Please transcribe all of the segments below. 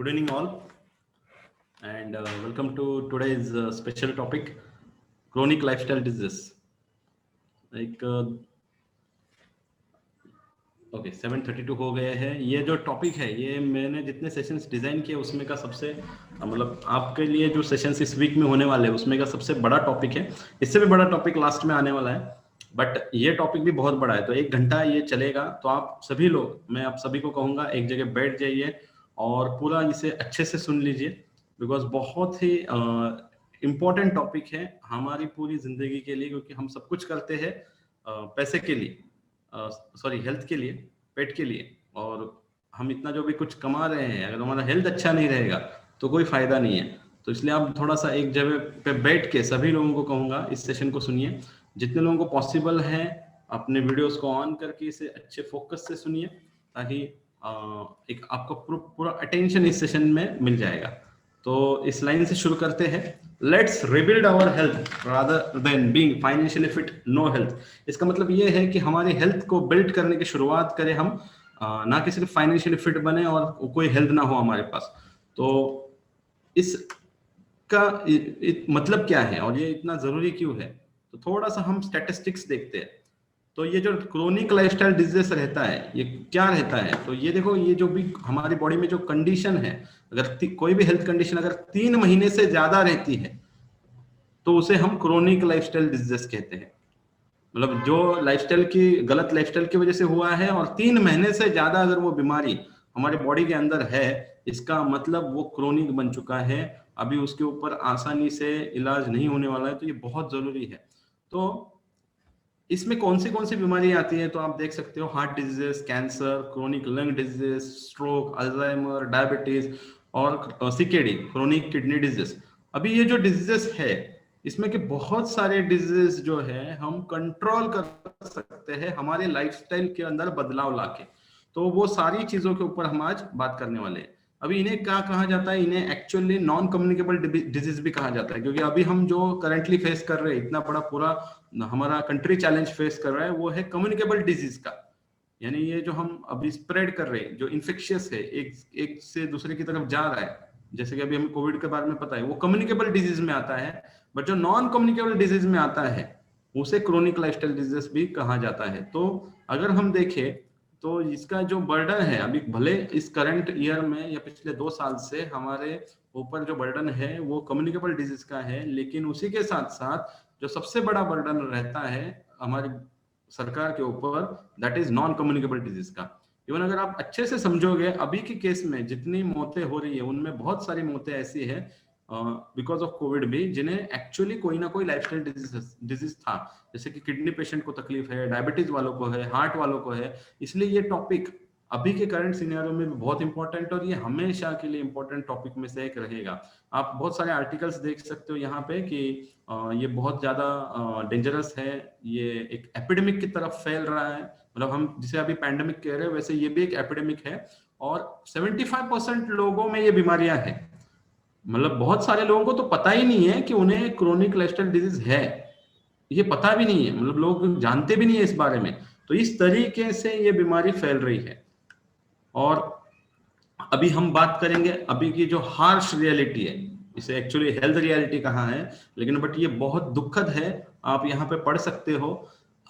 Good evening, all, and welcome to today's special topic: chronic lifestyle disease. Like, okay 7:32 हो गए हैं। ये जो टॉपिक है, ये मैंने जितने सेशंस डिजाइन किए उसमें का सबसे मतलब आपके लिए जो सेशंस इस वीक में होने वाले हैं उसमें का सबसे बड़ा टॉपिक है। इससे भी बड़ा टॉपिक लास्ट में आने वाला है, बट ये टॉपिक भी बहुत बड़ा है, तो 1 घंटा ये चलेगा। तो आप सभी लोग, मैं आप सभी को कहूँगा, एक जगह बैठ जाइए और पूरा इसे अच्छे से सुन लीजिए, बिकॉज बहुत ही इम्पोर्टेंट टॉपिक है हमारी पूरी जिंदगी के लिए, क्योंकि हम सब कुछ करते हैं पैसे के लिए, सॉरी हेल्थ के लिए, पेट के लिए। और हम इतना जो भी कुछ कमा रहे हैं, अगर हमारा हेल्थ अच्छा नहीं रहेगा तो कोई फायदा नहीं है। तो इसलिए आप थोड़ा सा एक जगह पे बैठ के सभी लोगों को कहूँगा इस सेशन को सुनिए। जितने लोगों को पॉसिबल है अपने वीडियोस को ऑन करके इसे अच्छे फोकस से सुनिए, ताकि एक आपको पूरा अटेंशन इस सेशन में मिल जाएगा। तो इस लाइन से शुरू करते हैं। Let's rebuild our health rather than being financially fit, no health. इसका मतलब ये है कि हमारी हेल्थ को बिल्ड करने की शुरुआत करें हम, ना कि सिर्फ फाइनेंशियली फिट बने और कोई हेल्थ ना हो हमारे पास। तो इसका मतलब क्या है और ये इतना जरूरी क्यों है? तो थोड़ा सा हम स्टैटिस्टिक्स देखते हैं। तो ये जो क्रोनिक लाइफस्टाइल डिजीज रहता है, ये क्या रहता है? तो ये देखो, ये जो भी हमारी बॉडी में जो कंडीशन है, अगर कोई भी हेल्थ कंडीशन अगर 3 महीने से ज्यादा रहती है तो उसे हम क्रोनिक लाइफस्टाइल डिजीज कहते हैं। मतलब जो लाइफस्टाइल की गलत लाइफस्टाइल की वजह से हुआ है और 3 महीने से ज्यादा अगर वो बीमारी हमारे बॉडी के अंदर है, इसका मतलब वो क्रोनिक बन चुका है, अभी उसके ऊपर आसानी से इलाज नहीं होने वाला है। तो ये बहुत जरूरी है। तो इसमें कौन सी बीमारी आती है? तो आप देख सकते हो, heart diseases, cancer, chronic lung diseases, stroke, Alzheimer, diabetes और सीकेडी, क्रोनिक किडनी डिजीज। अभी ये जो डिजीजेस है, इसमें के बहुत सारे डिजीजेस जो है हम कंट्रोल कर सकते हैं हमारे लाइफस्टाइल के अंदर बदलाव लाके। तो वो सारी चीजों के ऊपर हम आज बात करने वाले हैं। अभी इन्हें क्या कहा जाता है? इन्हें एक्चुअली नॉन कम्युनिकेबल डिजीज भी कहा जाता है, क्योंकि अभी हम जो करंटली फेस कर रहे हैं, इतना बड़ा पूरा हमारा कंट्री चैलेंज फेस कर रहा है, वो है कम्युनिकेबल डिजीज का। यानी ये जो हम अभी स्प्रेड कर रहे हैं, जो इन्फेक्शियस है, एक से दूसरे की तरफ जा रहा है, जैसे कि अभी हमें कोविड के बारे में पता है, वो कम्युनिकेबल डिजीज में आता है। बट जो नॉन कम्युनिकेबल डिजीज में आता है उसे क्रोनिक लाइफस्टाइल डिजीज भी कहा जाता है। तो अगर हम देखें तो इसका जो बर्डन है, अभी भले इस करंट ईयर में या पिछले 2 साल से हमारे ऊपर जो बर्डन है वो कम्युनिकेबल डिजीज का है, लेकिन उसी के साथ साथ जो सबसे बड़ा बर्डन रहता है हमारी सरकार के ऊपर, that is non communicable disease का। इवन अगर आप अच्छे से समझोगे, अभी के केस में जितनी मौतें हो रही है उनमें बहुत सारी मौतें ऐसी है बिकॉज ऑफ कोविड भी, जिन्हें एक्चुअली कोई ना कोई लाइफस्टाइल डिजीज था। जैसे कि किडनी पेशेंट को तकलीफ है, डायबिटीज वालों को है, हार्ट वालों को है। इसलिए ये टॉपिक अभी के करंट सिनेरियो में भी बहुत इंपॉर्टेंट, और ये हमेशा के लिए इंपॉर्टेंट टॉपिक में से एक रहेगा। आप बहुत सारे आर्टिकल्स देख सकते हो यहाँ पे कि ये बहुत ज्यादा डेंजरस है, ये एक एपिडेमिक की तरफ फैल रहा है। मतलब हम जिसे अभी पैंडेमिक कह रहे हैं, वैसे ये भी एक एपिडेमिक है, और 75% लोगों में ये बीमारियां हैं। मतलब बहुत सारे लोगों को तो पता ही नहीं है कि उन्हें क्रोनिक लाइफस्टाइल डिजीज है, ये पता भी नहीं है, मतलब लोग जानते भी नहीं है इस बारे में। तो इस तरीके से ये बीमारी फैल रही है। और अभी हम बात करेंगे अभी की जो हार्श रियलिटी है, इसे एक्चुअली हेल्थ रियलिटी कहा है, लेकिन बट ये बहुत दुखद है। आप यहाँ पे पढ़ सकते हो,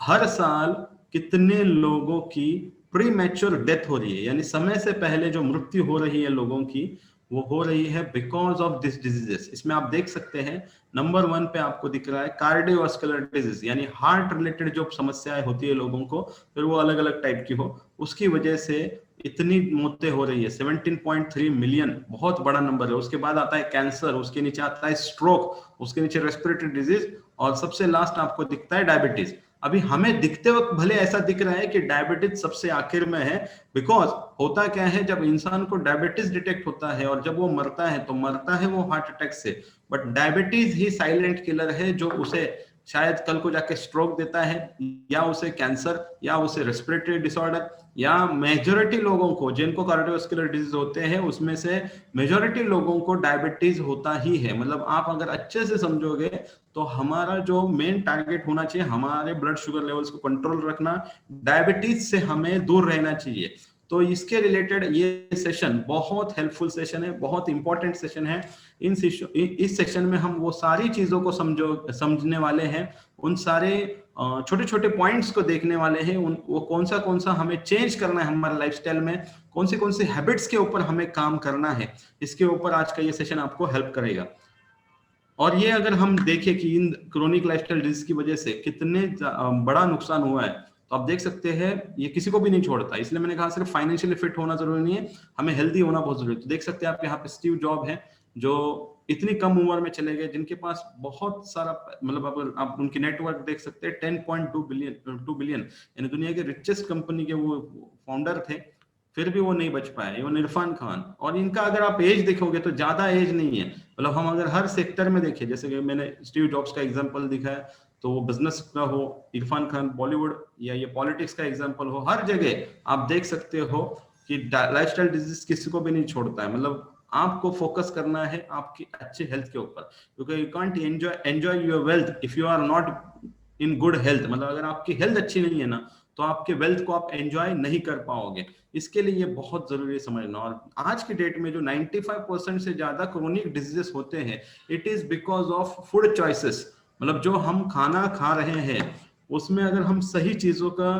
हर साल कितने लोगों की प्री मैच्योर डेथ हो रही है, यानी समय से पहले जो मृत्यु हो रही है लोगों की, वो हो रही है बिकॉज ऑफ दिस डिजीजेस। इसमें आप देख सकते हैं नंबर 1 पे आपको दिख रहा है कार्डियोवास्कुलर डिजीज, यानी हार्ट रिलेटेड जो समस्याएं होती है लोगों को, फिर वो अलग अलग टाइप की हो, उसकी वजह से इतनी मौतें हो रही है। 17.3 मिलियन बहुत बड़ा नंबर है। उसके बाद आता है कैंसर, उसके नीचे आता है स्ट्रोक, उसके नीचे रेस्पिरेटरी डिजीज, और सबसे लास्ट आपको दिखता है डायबिटीज। अभी हमें दिखते वक्त भले ऐसा दिख रहा है कि डायबिटीज सबसे आखिर में है, बिकॉज होता क्या है, जब इंसान को डायबिटीज डिटेक्ट होता है और जब वो मरता है तो मरता है वो हार्ट अटैक से। But diabetes he silent killer है, जो उसे शायद कल को जाके स्ट्रोक देता है, या उसे कैंसर, या उसे रेस्पिरेटरी डिसऑर्डर, या मेजॉरिटी लोगों को जिनको कार्डियोवास्कुलर डिजीज होते हैं उसमें से मेजॉरिटी लोगों को डायबिटीज होता ही है। मतलब आप अगर अच्छे से समझोगे तो हमारा जो मेन टारगेट होना चाहिए, हमारे ब्लड शुगर लेवल्स को कंट्रोल रखना, डायबिटीज से हमें दूर रहना चाहिए। तो इसके रिलेटेड ये सेशन बहुत हेल्पफुल सेशन है, बहुत इंपॉर्टेंट सेशन है। इस सेक्शन में हम वो सारी चीजों को समझने वाले हैं, उन सारे छोटे छोटे पॉइंट्स को देखने वाले हैं, वो कौन सा हमें चेंज करना है हमारे लाइफस्टाइल में, कौन से हैबिट्स के ऊपर हमें काम करना है, इसके ऊपर आज का ये सेशन आपको हेल्प करेगा। और ये अगर हम देखें कि इन क्रोनिक लाइफस्टाइल डिजीज की वजह से कितने बड़ा नुकसान हुआ है, तो आप देख सकते हैं ये किसी को भी नहीं छोड़ता। इसलिए मैंने कहा सिर्फ फाइनेंशियली फिट होना जरूरी नहीं है, हमें हेल्दी होना बहुत जरूरी है। तो देख सकते हैं आप यहाँ पे स्टीव जॉब है जो इतनी कम उम्र में चले गए, जिनके पास बहुत सारा, मतलब आप उनकी नेटवर्क देख सकते हैं 10.2 बिलियन, यानी दुनिया के रिचेस्ट कंपनी के वो फाउंडर थे, फिर भी वो नहीं बच पाए। इवन इरफान खान, और इनका अगर आप एज देखोगे तो ज्यादा एज नहीं है। मतलब हम अगर हर सेक्टर में देखें, जैसे कि मैंने स्टीव जॉब्स का एग्जांपल दिखाया, तो वो बिजनेस का हो, इरफान खान बॉलीवुड, या ये पॉलिटिक्स का एग्जांपल हो, हर जगह आप देख सकते हो कि लाइफस्टाइल डिजीज किसी को भी नहीं छोड़ता है। मतलब आपको फोकस करना है आपकी अच्छी हेल्थ के ऊपर, क्योंकि you can't enjoy your wealth if you are not in good health. मतलब अगर आपकी हेल्थ अच्छी नहीं है ना, तो आपके वेल्थ को आप एंजॉय नहीं कर पाओगे। इसके लिए ये बहुत जरूरी है समझना। और आज की डेट में जो 95% से ज्यादा क्रोनिक डिजीजेस होते हैं, it is because of food choices. मतलब जो हम खाना खा रहे हैं उसमें अगर हम सही चीजों का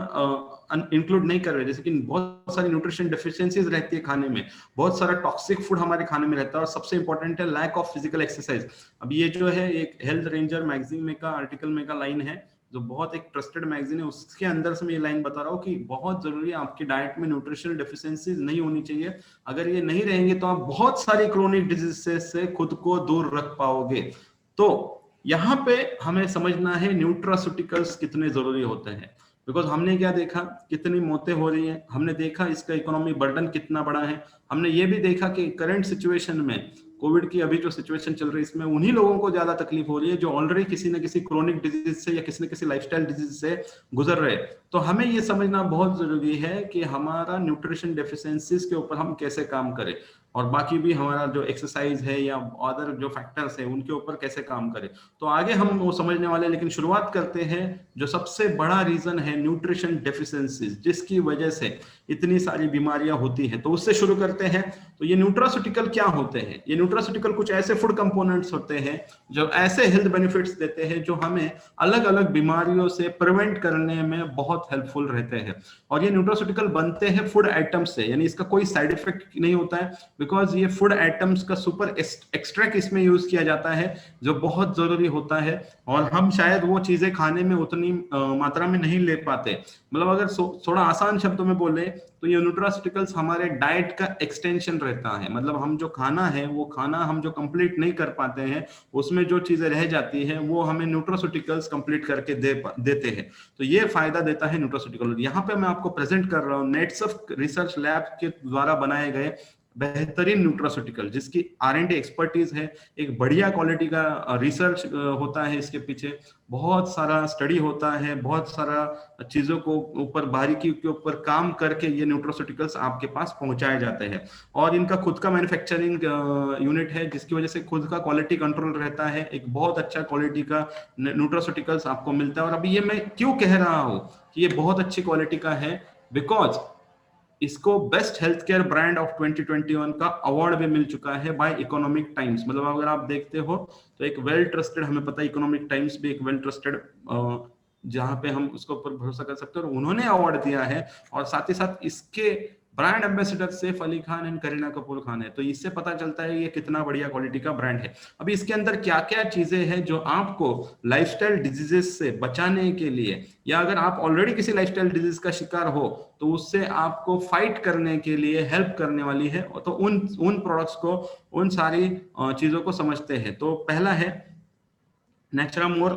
इंक्लूड नहीं कर रहे, जैसे कि बहुत सारी न्यूट्रिशन डेफिशिएंसीज रहती है खाने में, बहुत सारा टॉक्सिक फूड हमारे खाने में रहता है, और सबसे इंपॉर्टेंट है लैक ऑफ फिजिकल एक्सरसाइज। अब ये जो है एक हेल्थ रेंजर मैगजीन में का आर्टिकल में का लाइन है, जो बहुत एक ट्रस्टेड मैगजीन है, उसके अंदर से मैं ये लाइन बता रहा हूँ कि बहुत जरूरी है आपकी डाइट में न्यूट्रिशनल डेफिशिएंसीज नहीं होनी चाहिए। अगर ये नहीं रहेंगे तो आप बहुत सारी क्रोनिक डिजीज से खुद को दूर रख पाओगे। तो यहाँ पे हमें समझना है न्यूट्रास्यूटिकल्स कितने जरूरी होते हैं। बिकॉज हमने क्या देखा, कितनी मौतें हो रही हैं, हमने देखा इसका इकोनॉमी बर्डन कितना बड़ा है, हमने ये भी देखा कि करंट सिचुएशन में, कोविड की अभी जो सिचुएशन चल रही है, इसमें उन्हीं लोगों को ज्यादा तकलीफ हो रही है जो ऑलरेडी किसी न किसी क्रोनिक डिजीज से या किसी न किसी लाइफस्टाइल डिजीज से गुजर रहे। तो हमें ये समझना बहुत जरूरी है कि हमारा न्यूट्रिशन डेफिशिएंसीज के ऊपर हम कैसे काम करें, और बाकी भी हमारा जो एक्सरसाइज है या अदर जो फैक्टर्स है उनके ऊपर कैसे काम करें। तो आगे हम वो समझने वाले, लेकिन शुरुआत करते हैं जो सबसे बड़ा रीजन है न्यूट्रिशन डेफिशिएंसीज, जिसकी वजह से इतनी सारी बीमारियां होती हैं। तो उससे शुरू करते हैं। तो ये न्यूट्रास्यूटिकल क्या होते हैं? ये न्यूट्रास्यूटिकल कुछ ऐसे फूड कंपोनेंट्स होते हैं जो ऐसे हेल्थ बेनिफिट्स देते हैं जो हमें अलग अलग बीमारियों से प्रिवेंट करने में बहुत हेल्पफुल रहते हैं। और ये न्यूट्रास्यूटिकल बनते हैं फूड आइटम्स से, यानी इसका कोई साइड इफेक्ट नहीं होता है, बिकॉज ये फूड आइटम्स का सुपर एक्सट्रैक्ट इसमें यूज किया जाता है जो बहुत जरूरी होता है, और हम शायद वो चीजें खाने में उतनी मात्रा में नहीं ले पाते। मतलब अगर थोड़ा आसान शब्दों में बोले तो ये न्यूट्रास्यूटिकल्स हमारे डाइट का एक्सटेंशन रहता है। मतलब हम जो खाना है, वो खाना हम जो कंप्लीट नहीं कर पाते हैं, उसमें जो चीजें रह जाती हैं वो हमें न्यूट्रास्यूटिकल्स कंप्लीट करके देते हैं। तो ये फायदा देता है न्यूट्रास्यूटिकल। यहाँ पे मैं आपको प्रेजेंट कर रहा हूँ नेट्सफ रिसर्च लैब के द्वारा बनाए गए बेहतरीन न्यूट्रास्यूटिकल, जिसकी R&D एक्सपर्टीज है, एक बढ़िया क्वालिटी का रिसर्च होता है इसके पीछे, बहुत सारा स्टडी होता है, बहुत सारा चीजों को ऊपर बारीकी के ऊपर काम करके ये न्यूट्रास्यूटिकल्स आपके पास पहुंचाए जाते हैं। और इनका खुद का मैन्युफैक्चरिंग यूनिट है, जिसकी वजह से खुद का क्वालिटी कंट्रोल रहता है, एक बहुत अच्छा क्वालिटी का न्यूट्रास्यूटिकल्स आपको मिलता है। और अभी ये मैं क्यों कह रहा हूँ कि ये बहुत अच्छी क्वालिटी का है, बिकॉज इसको best health care brand of 2021 का अवार्ड भी मिल चुका है बाय इकोनॉमिक टाइम्स। मतलब अगर आप देखते हो तो एक वेल ट्रस्टेड, हमें पता है इकोनॉमिक टाइम्स भी एक वेल ट्रस्टेड जहां पे हम उसके ऊपर भरोसा कर सकते हैं, और उन्होंने अवार्ड दिया है। और साथ ही साथ इसके brand ambassador Saif Ali Khan and Kareena Kapoor Khan है। तो इससे पता चलता है ये कितना बढ़िया क्वालिटी का ब्रांड है। अभी इसके अंदर क्या क्या चीजें हैं जो आपको लाइफस्टाइल डिजीजेस से बचाने के लिए, या अगर आप ऑलरेडी किसी लाइफस्टाइल डिजीज का शिकार हो तो उससे आपको फाइट करने के लिए हेल्प करने वाली है। तो उन प्रोडक्ट्स को, उन सारी चीजों को समझते हैं। तो पहला है नेचुरामोर,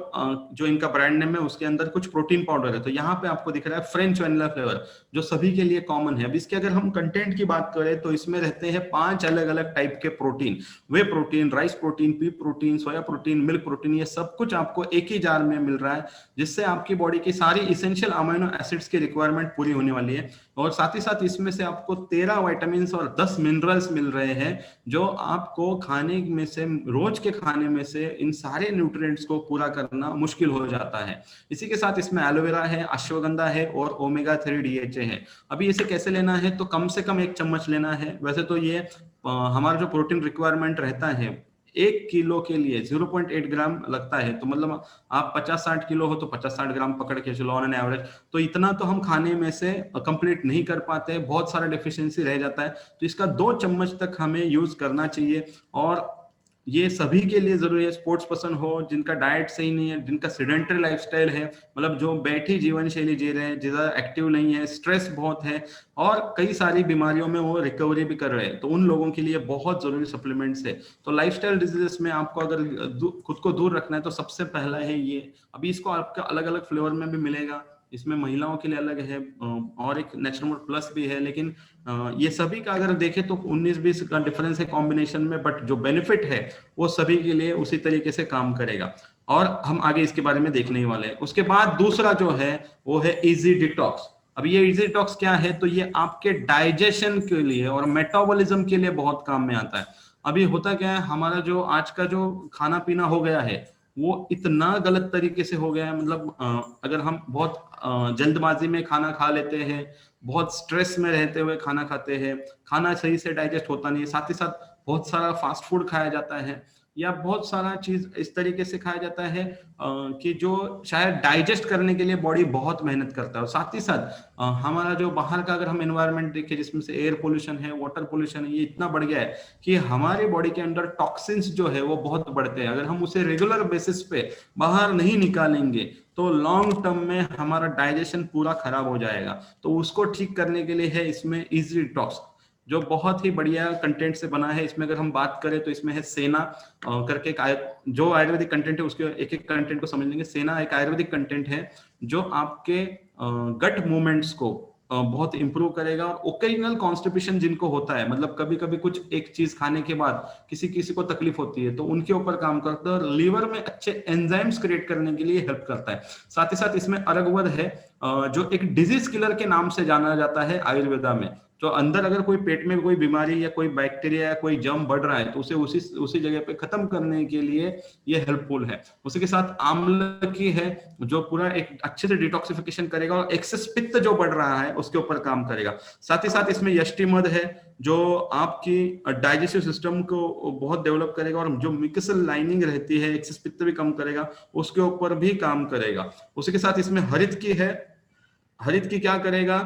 जो इनका ब्रांड नेम है, उसके अंदर कुछ प्रोटीन पाउडर है। तो यहाँ पे आपको दिख रहा है फ्रेंच वैनिला फ्लेवर, जो सभी के लिए कॉमन है। अब इसके अगर हम कंटेंट की बात करें तो इसमें रहते हैं 5 अलग अलग टाइप के protein, whey protein, rice protein, pea protein, soya protein, milk protein, ये सब कुछ आपको एक ही जार में मिल रहा है, जिससे आपकी बॉडी की सारी इसेंशियल अमीनो एसिड्स की रिक्वायरमेंट पूरी होने वाली है। और साथ ही साथ इसमें से आपको 13 विटामिन और 10 मिनरल्स मिल रहे हैं, जो आपको खाने में से, रोज के खाने में से इन सारे न्यूट्रिएंट्स नीड्स को पूरा करना मुश्किल हो जाता है। इसी के साथ इसमें एलोवेरा है, अश्वगंधा है और ओमेगा 3 DHA है। अभी इसे कैसे लेना है, तो कम से कम 1 चम्मच लेना है। वैसे तो ये हमारा जो प्रोटीन रिक्वायरमेंट रहता है 1 किलो के लिए 0.8 ग्राम लगता है, तो मतलब आप 50-60 किलो हो तो 50-60 ग्राम पकड़ के चलो ऑन एन एवरेज। तो इतना तो हम खाने में से कंप्लीट नहीं कर पाते, बहुत सारा डेफिशिएंसी रह जाता है। तो इसका 2 चम्मच तक हमें यूज करना चाहिए। और ये सभी के लिए जरूरी है, स्पोर्ट्स पसंद हो, जिनका डाइट सही नहीं है, जिनका सेडेंटरी लाइफस्टाइल है, मतलब जो बैठी जीवन शैली जी रहे हैं, ज्यादा एक्टिव नहीं है, स्ट्रेस बहुत है और कई सारी बीमारियों में वो रिकवरी भी कर रहे हैं, तो उन लोगों के लिए बहुत जरूरी सप्लीमेंट्स है। तो लाइफस्टाइल डिजीजेस में आपको अगर खुद को दूर रखना है तो सबसे पहला है ये। अभी इसको आपका अलग अलग फ्लेवर में भी मिलेगा, इसमें महिलाओं के लिए अलग है और एक नेचुरल प्लस भी है, लेकिन ये सभी का अगर देखें तो 19-20 का डिफरेंस है कॉम्बिनेशन में, बट जो बेनिफिट है वो सभी के लिए उसी तरीके से काम करेगा और हम आगे इसके बारे में देखने ही वाले हैं। उसके बाद दूसरा जो है वो है इजी डिटॉक्स। अब ये इजी डिटॉक्स क्या है, तो ये आपके डाइजेशन के लिए और मेटाबॉलिज्म के लिए बहुत काम में आता है। अभी होता क्या है, हमारा जो आज का जो खाना पीना हो गया है वो इतना गलत तरीके से हो गया है, मतलब अगर हम बहुत जल्दबाजी में खाना खा लेते हैं, बहुत स्ट्रेस में रहते हुए खाना खाते हैं, खाना सही से डाइजेस्ट होता नहीं है, साथ ही साथ बहुत सारा फास्ट फूड खाया जाता है या बहुत सारा चीज इस तरीके से खाया जाता है कि जो शायद डाइजेस्ट करने के लिए बॉडी बहुत मेहनत करता है। और साथ ही साथ हमारा जो बाहर का अगर हम एनवायरनमेंट देखें जिसमें से एयर पोल्यूशन है, वाटर पोल्यूशन है, ये इतना बढ़ गया है कि हमारी बॉडी के अंदर टॉक्सिन्स जो है वो बहुत बढ़ते हैं। अगर हम उसे रेगुलर बेसिस पे बाहर नहीं निकालेंगे तो लॉन्ग टर्म में हमारा डाइजेशन पूरा खराब हो जाएगा। तो उसको ठीक करने के लिए है इसमें इजी डिटॉक्स, जो बहुत ही बढ़िया कंटेंट से बना है। इसमें अगर हम बात करें तो इसमें है सेना करके जो आयुर्वेदिक कंटेंट है उसके एक एक कंटेंट को समझ लेंगे। सेना एक आयुर्वेदिक कंटेंट है जो आपके गट मूवमेंट्स को बहुत इंप्रूव करेगा। और ओकेजनल कॉन्स्टिपेशन जिनको होता है, मतलब कभी कभी कुछ एक चीज खाने के बाद किसी किसी को तकलीफ होती है, तो उनके ऊपर काम करता है और लीवर में अच्छे एंजाइम्स क्रिएट करने के लिए हेल्प करता है। साथ ही साथ इसमें अरगवद है जो एक डिजीज किलर के नाम से जाना जाता है आयुर्वेदा में। तो अंदर अगर कोई पेट में कोई बीमारी या कोई बैक्टीरिया या कोई जर्म बढ़ रहा है तो उसे उसी जगह पे खत्म करने के लिए ये हेल्पफुल है। उसी के साथ आंवला की है जो पूरा एक अच्छे से डिटॉक्सिफिकेशन करेगा और एक्सेस पित्त जो बढ़ रहा है उसके ऊपर काम करेगा। साथ ही साथ इसमें यष्टि मध है जो आपकी डाइजेस्टिव सिस्टम को बहुत डेवलप करेगा और जो मिक्सल लाइनिंग रहती है, एक्सेस पित्त भी कम करेगा, उसके ऊपर भी काम करेगा। उसी के साथ इसमें हरित की है। हरित की क्या करेगा,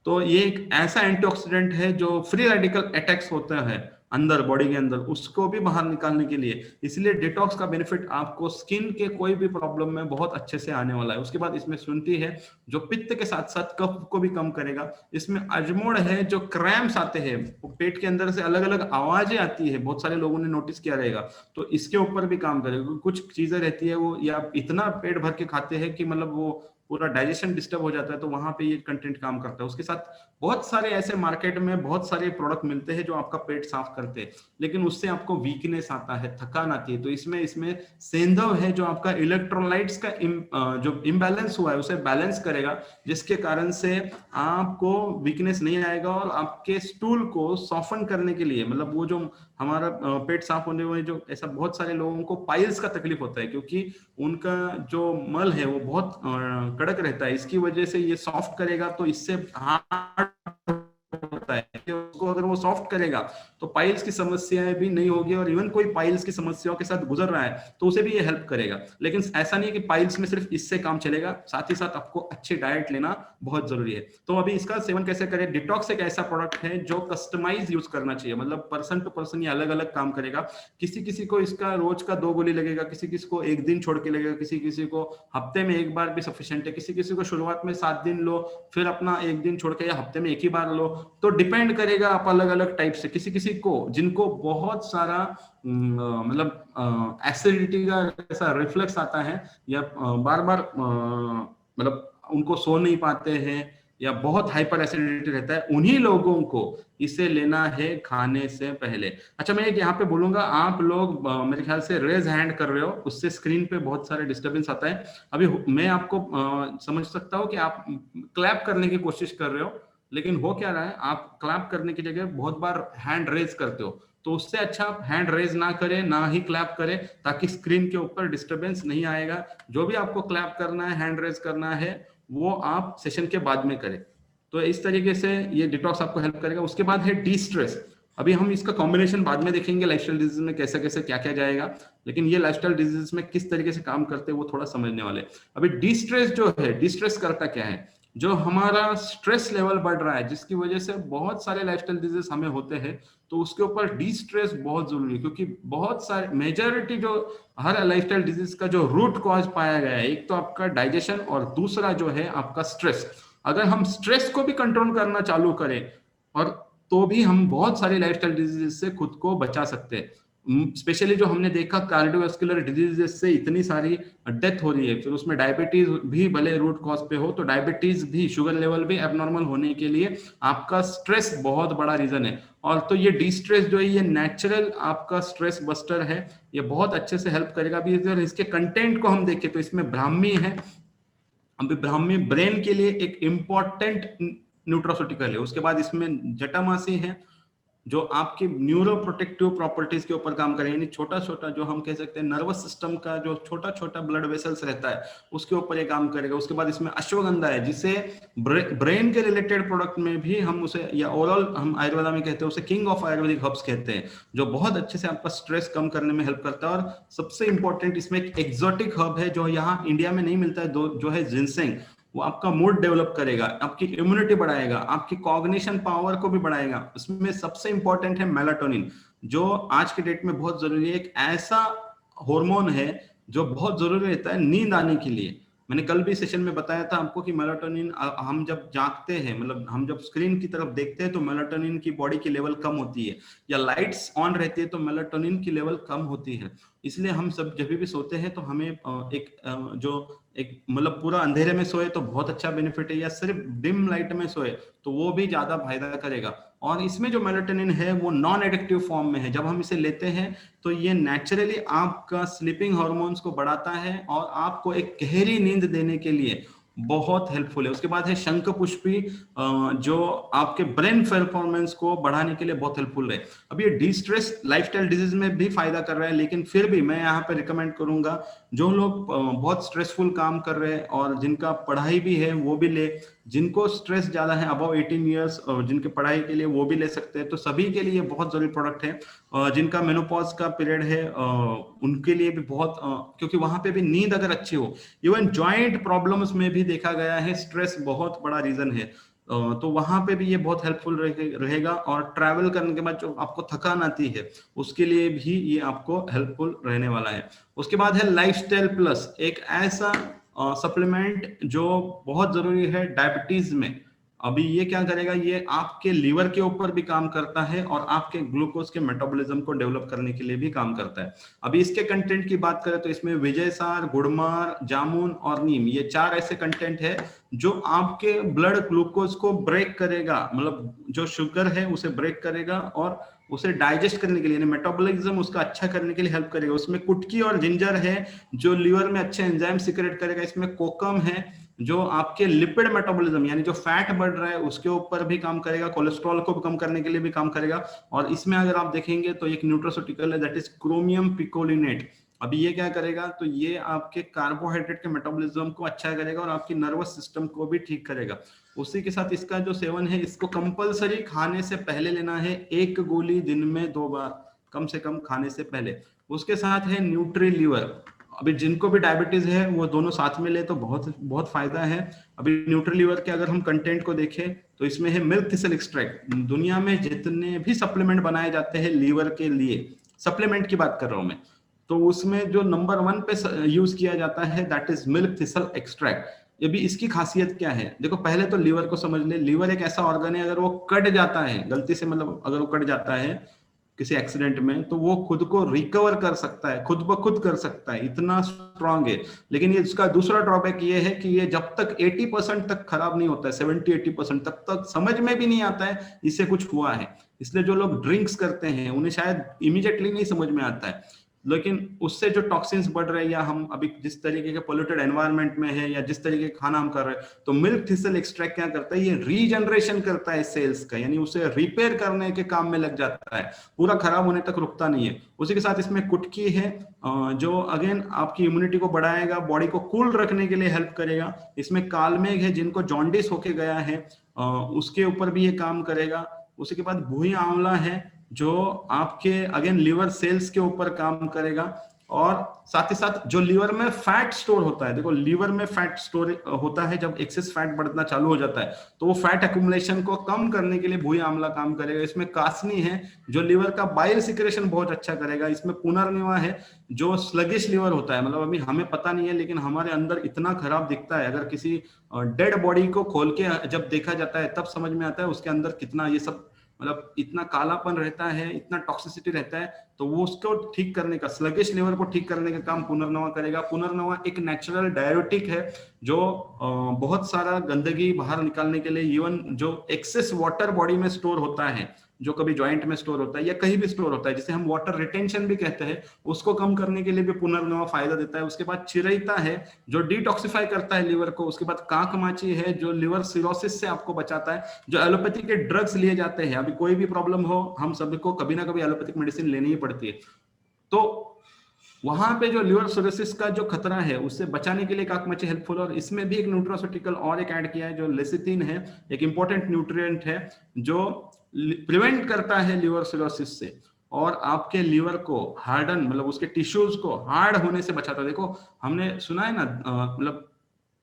तो ये एक ऐसा एंटीऑक्सीडेंट है जो फ्री रेडिकल अटैक्स होता है अंदर बॉडी के अंदर, उसको भी बाहर निकालने के लिए। इसलिए डिटॉक्स का बेनिफिट आपको स्किन के कोई भी प्रॉब्लम में बहुत अच्छे से आने वाला है। उसके बाद इसमें शुंठी है जो पित्त के साथ साथ कफ को भी कम करेगा। इसमें अजमोड़ है जो क्रैम्प्स आते हैं, पेट के अंदर से अलग अलग आवाजें आती है, बहुत सारे लोगों ने नोटिस किया रहेगा, तो इसके ऊपर भी काम करेगा। कुछ चीजें रहती है वो या इतना पेट भर के खाते हैं कि मतलब वो पूरा डाइजेशन डिस्टर्ब हो जाता है, तो वहां पे ये कंटेंट काम करता है। उसके साथ बहुत सारे ऐसे मार्केट में बहुत सारे प्रोडक्ट मिलते हैं जो आपका पेट साफ करते हैं, लेकिन उससे आपको वीकनेस आता है, थकान आती है। तो इसमें सेंधव है जो आपका इलेक्ट्रोलाइट्स का जो इम्बैलेंस हुआ है उसे बैलेंस करेगा, जिसके कारण से आपको वीकनेस नहीं आएगा और आपके स्टूल को सॉफ्टन करने के लिए, मतलब वो जो हमारा पेट साफ होने में जो ऐसा बहुत सारे लोगों को पाइल्स का तकलीफ होता है क्योंकि उनका जो मल है वो बहुत कड़क रहता है, इसकी वजह से ये सॉफ्ट करेगा। तो इससे हार्ड होता है कि उसको अगर वो सॉफ्ट करेगा तो पाइल्स की समस्याएं भी नहीं होगी, और इवन कोई पाइल्स की समस्याओं के साथ गुजर रहा है तो उसे भी ये हेल्प करेगा। लेकिन ऐसा नहीं है कि पाइल्स में सिर्फ इससे काम चलेगा, साथ ही साथ आपको अच्छी डाइट लेना बहुत जरूरी है। तो अभी इसका सेवन कैसे करें, डिटॉक्स एक ऐसा प्रोडक्ट है जो कस्टमाइज यूज करना चाहिए, मतलब पर्सन टू पर्सन ये अलग अलग काम करेगा। किसी किसी को इसका रोज का 2 गोली लगेगा, किसी किसी को 1 दिन छोड़ के लगेगा, किसी किसी को हफ्ते में 1 बार भी सफिशिएंट है, किसी किसी को शुरुआत में 7 दिन लो, फिर अपना 1 दिन छोड़ के या हफ्ते में 1 ही बार लो। तो डिपेंड करेगा आप अलग अलग टाइप से। किसी किसी को जिनको बहुत सारा मतलब एसिडिटी का ऐसा रिफ्लेक्स आता है या बार बार मतलब उनको सो नहीं पाते हैं या बहुत हाइपर एसिडिटी रहता है, उन्हीं लोगों को इसे लेना है खाने से पहले। अच्छा, मैं एक यहाँ पे बोलूंगा, आप लोग मेरे ख्याल से रेज हैंड कर रहे हो, उससे स्क्रीन पे बहुत सारे डिस्टर्बेंस आता है। अभी मैं आपको समझ सकता हूँ कि आप क्लैप करने की कोशिश कर रहे हो, लेकिन हो क्या रहा है, आप क्लैप करने की जगह बहुत बार हैंड रेज करते हो। तो उससे अच्छा आप हैंड रेज ना करें, ना ही क्लैप करें, ताकि स्क्रीन के ऊपर डिस्टरबेंस नहीं आएगा। जो भी आपको क्लैप करना है, हैंड रेज करना है, वो आप सेशन के बाद में करें। तो इस तरीके से ये डिटॉक्स आपको हेल्प करेगा। उसके बाद है डी स्ट्रेस। अभी हम इसका कॉम्बिनेशन बाद में देखेंगे लाइफस्टाइल डिजीज में कैसे कैसे क्या क्या जाएगा, लेकिन ये लाइफस्टाइल डिजीज में किस तरीके से काम करते हैं वो थोड़ा समझने वाले। अभी डी स्ट्रेस जो है, डी स्ट्रेस करता क्या है, जो हमारा स्ट्रेस लेवल बढ़ रहा है जिसकी वजह से बहुत सारे लाइफस्टाइल डिजीज हमें होते हैं, तो उसके ऊपर डी स्ट्रेस बहुत जरूरी है। क्योंकि बहुत सारे मेजॉरिटी जो हर लाइफस्टाइल डिजीज का जो रूट कॉज पाया गया है, एक तो आपका डाइजेशन और दूसरा जो है आपका स्ट्रेस। अगर हम स्ट्रेस को भी कंट्रोल करना चालू करें और तो भी हम बहुत सारी लाइफस्टाइल डिजीज से खुद को बचा सकते हैं। स्पेशली जो हमने देखा कार्डियोवास्कुलर डिजीजेस से इतनी सारी डेथ हो रही है, फिर उसमें डायबिटीज भी भले रूट कॉज पे हो, तो डायबिटीज भी, शुगर लेवल भी एबनॉर्मल होने के लिए आपका स्ट्रेस बहुत बड़ा रीजन है। और तो ये डी स्ट्रेस जो है ये नेचुरल आपका स्ट्रेस बस्टर है, ये बहुत अच्छे से हेल्प करेगा। अभी अगर इसके कंटेंट को हम देखें तो इसमें ब्राह्मी है। अभी ब्राह्मी ब्रेन के लिए एक इंपॉर्टेंट न्यूट्रोसिटिकल है। उसके बाद इसमें जटामासी है जो आपकी न्यूरो प्रोटेक्टिव प्रॉपर्टीज के ऊपर काम करेंगे, यानी छोटा छोटा जो हम कह सकते हैं नर्वस सिस्टम का जो छोटा छोटा ब्लड वेसल्स रहता है उसके ऊपर ये काम करेगा। उसके बाद इसमें अश्वगंधा है जिसे ब्रेन के रिलेटेड प्रोडक्ट में भी हम उसे, या ओवरऑल हम आयुर्वेदा में कहते हैं उसे किंग ऑफ आयुर्वेदिक हर्ब्स कहते हैं, जो बहुत अच्छे से आपका स्ट्रेस कम करने में हेल्प करता है। और सबसे इंपॉर्टेंट इसमें एक एक्सोटिक हर्ब है जो यहाँ इंडिया में नहीं मिलता है, जो है जिनसेंग। वो आपका मूड डेवलप करेगा, आपकी इम्यूनिटी बढ़ाएगा, आपकी कॉग्निशन पावर को भी बढ़ाएगा। उसमें सबसे इंपॉर्टेंट है मेलाटोनिन, जो आज के डेट में बहुत जरूरी है। एक ऐसा हार्मोन है जो बहुत जरूरी रहता है नींद आने के लिए। मैंने कल भी सेशन में बताया था आपको कि मेलाटोनिन, हम जब जागते हैं, मतलब हम जब स्क्रीन की तरफ देखते हैं तो मेलाटोनिन की बॉडी की लेवल कम होती है, या लाइट्स ऑन रहती है तो मेलाटोनिन की लेवल कम होती है। इसलिए हम सब जब भी सोते हैं तो हमें एक मतलब पूरा अंधेरे में सोए तो बहुत अच्छा बेनिफिट है, या सिर्फ डिम लाइट में सोए तो वो भी ज्यादा फायदा करेगा। और इसमें जो मेलाटोनिन है वो नॉन एडिक्टिव फॉर्म में है। जब हम इसे लेते हैं तो ये नेचुरली आपका स्लीपिंग हार्मोन्स को बढ़ाता है और आपको एक गहरी नींद देने के लिए बहुत हेल्पफुल है। उसके बाद है शंख पुष्पी, जो आपके ब्रेन परफॉर्मेंस को बढ़ाने के लिए बहुत हेल्पफुल है। अब ये डी स्ट्रेस लाइफस्टाइल डिजीज में भी फायदा कर रहा है, लेकिन फिर भी मैं यहाँ पे रिकमेंड करूंगा जो लोग बहुत स्ट्रेसफुल काम कर रहे हैं और जिनका पढ़ाई भी है वो भी ले, जिनको स्ट्रेस ज्यादा है अबव 18 ईयर्स और जिनके पढ़ाई के लिए वो भी ले सकते हैं। तो सभी के लिए बहुत जरूरी प्रोडक्ट है। जिनका मेनोपॉज का पीरियड है उनके लिए भी बहुत, क्योंकि वहां पे भी नींद अगर अच्छी हो, इवन जॉइंट प्रॉब्लम्स में भी देखा गया है स्ट्रेस बहुत बड़ा रीजन है, तो वहां पे भी ये बहुत हेल्पफुल रहेगा। और ट्रैवल करने के बाद जो आपको थकान आती है उसके लिए भी ये आपको हेल्पफुल रहने वाला है। उसके बाद है लाइफस्टाइल प्लस, एक ऐसा सप्लीमेंट जो बहुत जरूरी है डायबिटीज में। अभी ये क्या करेगा, ये आपके लीवर के ऊपर भी काम करता है और आपके ग्लूकोज के मेटाबॉलिज्म को डेवलप करने के लिए भी काम करता है। अभी इसके कंटेंट की बात करें तो इसमें विजयसार, गुड़मार, जामुन और नीम, ये 4 ऐसे कंटेंट है जो आपके ब्लड ग्लूकोज को ब्रेक करेगा, मतलब जो शुगर है उसे ब्रेक करेगा और उसे डाइजेस्ट करने के लिए, मेटाबॉलिज्म उसका अच्छा करने के लिए हेल्प करेगा। उसमें कुटकी और जिंजर है जो लीवर में अच्छे एंजाइम सीक्रेट करेगा। इसमें कोकम है जो आपके लिपिड मेटाबॉलिज्म यानी जो फैट बढ़ रहा है उसके ऊपर भी काम करेगा, कोलेस्ट्रॉल को कम करने के लिए भी काम करेगा। और इसमें अगर आप देखेंगे तो एक न्यूट्रोसिटिकल है दैट इज क्रोमियम पिकोलिनेट। अभी ये क्या करेगा, तो ये आपके कार्बोहाइड्रेट के मेटाबॉलिज्म को अच्छा करेगा और आपकी नर्वस सिस्टम को भी ठीक करेगा। उसी के साथ इसका जो सेवन है, इसको कंपलसरी खाने से पहले लेना है, 1 गोली दिन में 2 बार कम से कम खाने से पहले। उसके साथ है न्यूट्री लीवर। अभी जिनको भी डायबिटीज है वो दोनों साथ में ले तो बहुत बहुत फायदा है। अभी न्यूट्री लीवर के अगर हम कंटेंट को देखें तो इसमें है मिल्क थिसल एक्सट्रैक्ट। दुनिया में जितने भी सप्लीमेंट बनाए जाते हैं लीवर के लिए, सप्लीमेंट की बात कर रहा हूं मैं, तो उसमें जो नंबर 1 पे यूज किया जाता है that is milk thistle extract. ये भी इसकी खासियत क्या है, देखो पहले तो लीवर को समझ ले। लीवर एक ऐसा ऑर्गन है, अगर वो कट जाता है गलती से, मतलब अगर वो कट जाता है किसी एक्सीडेंट में, तो वो खुद को रिकवर कर सकता है, खुद ब खुद कर सकता है, इतना स्ट्रांग है। लेकिन ये इसका दूसरा ड्रॉबैक ये है कि ये जब तक 80% तक खराब नहीं होता है, 70-80% तब तक समझ में भी नहीं आता है इससे कुछ हुआ है। इसलिए जो लोग ड्रिंक्स करते हैं उन्हें शायद इमीडिएटली नहीं समझ में आता है, लेकिन उससे जो टॉक्सिन्स बढ़ रहे हैं, या हम अभी जिस तरीके के पोल्यूटेड एनवायरनमेंट में है, या जिस तरीके का खाना हम कर रहे हैं, तो मिल्क थिसल एक्सट्रैक्ट क्या करता है, ये रीजनरेशन करता है सेल्स का, यानी उसे रिपेयर करने के काम में लग जाता है, पूरा खराब होने तक रुकता नहीं है। उसी के साथ इसमें कुटकी है, जो अगेन आपकी इम्यूनिटी को बढ़ाएगा, बॉडी को कूल रखने के लिए हेल्प करेगा। इसमें कालमेघ है, जिनको जॉन्डिस होके गया है उसके ऊपर भी ये काम करेगा। उसी के बाद भुई आंवला है, जो आपके अगेन लिवर सेल्स के ऊपर काम करेगा। और साथ ही साथ जो लिवर में फैट स्टोर होता है, देखो लिवर में फैट स्टोर होता है, जब एक्सेस फैट बढ़ना चालू हो जाता है तो वो फैट एक्यूमुलेशन को कम करने के लिए भुई आंवला काम करेगा। इसमें कासनी है, जो लिवर का बाइल सिक्रेशन बहुत अच्छा करेगा। इसमें पुनर्निवा है, जो स्लगिश लिवर होता है, मतलब अभी हमें पता नहीं है लेकिन हमारे अंदर इतना खराब दिखता है, अगर किसी डेड बॉडी को खोल के जब देखा जाता है तब समझ में आता है उसके अंदर कितना ये सब, मतलब इतना कालापन रहता है, इतना टॉक्सिसिटी रहता है। तो वो उसको ठीक करने का, स्लगिश लिवर को ठीक करने का काम पुनर्नवा करेगा। पुनर्नवा एक नेचुरल डायरेटिक है, जो बहुत सारा गंदगी बाहर निकालने के लिए, इवन जो एक्सेस वाटर बॉडी में स्टोर होता है, जो कभी जॉइंट में स्टोर होता है या कहीं भी स्टोर होता है, जिसे हम वाटर रिटेंशन भी कहते हैं, उसको कम करने के लिए भी पुनर्नवा फायदा देता है। उसके बाद चिरैता है, जो डिटॉक्सिफाई करता है लिवर को। उसके बाद काकमाची है, जो लिवर सिरोसिस से आपको बचाता है। जो एलोपैथी के ड्रग्स लिए जाते हैं, अभी कोई भी प्रॉब्लम हो, हम सभी को कभी ना कभी एलोपैथिक मेडिसिन लेनी ही पड़ती है, तो वहां पे जो लिवर सिरोसिस का जो खतरा है उससे बचाने के लिए काकमाची हेल्पफुल। और इसमें भी एक न्यूट्रास्यूटिकल और एक ऐड किया है, जो लेसिथिन है, एक इंपॉर्टेंट न्यूट्रिएंट है, जो प्रिवेंट करता है लिवर सिरोसिस से, और आपके लिवर को हार्डन, मतलब उसके टिश्यूज को हार्ड होने से बचाता है। देखो हमने सुना है ना, मतलब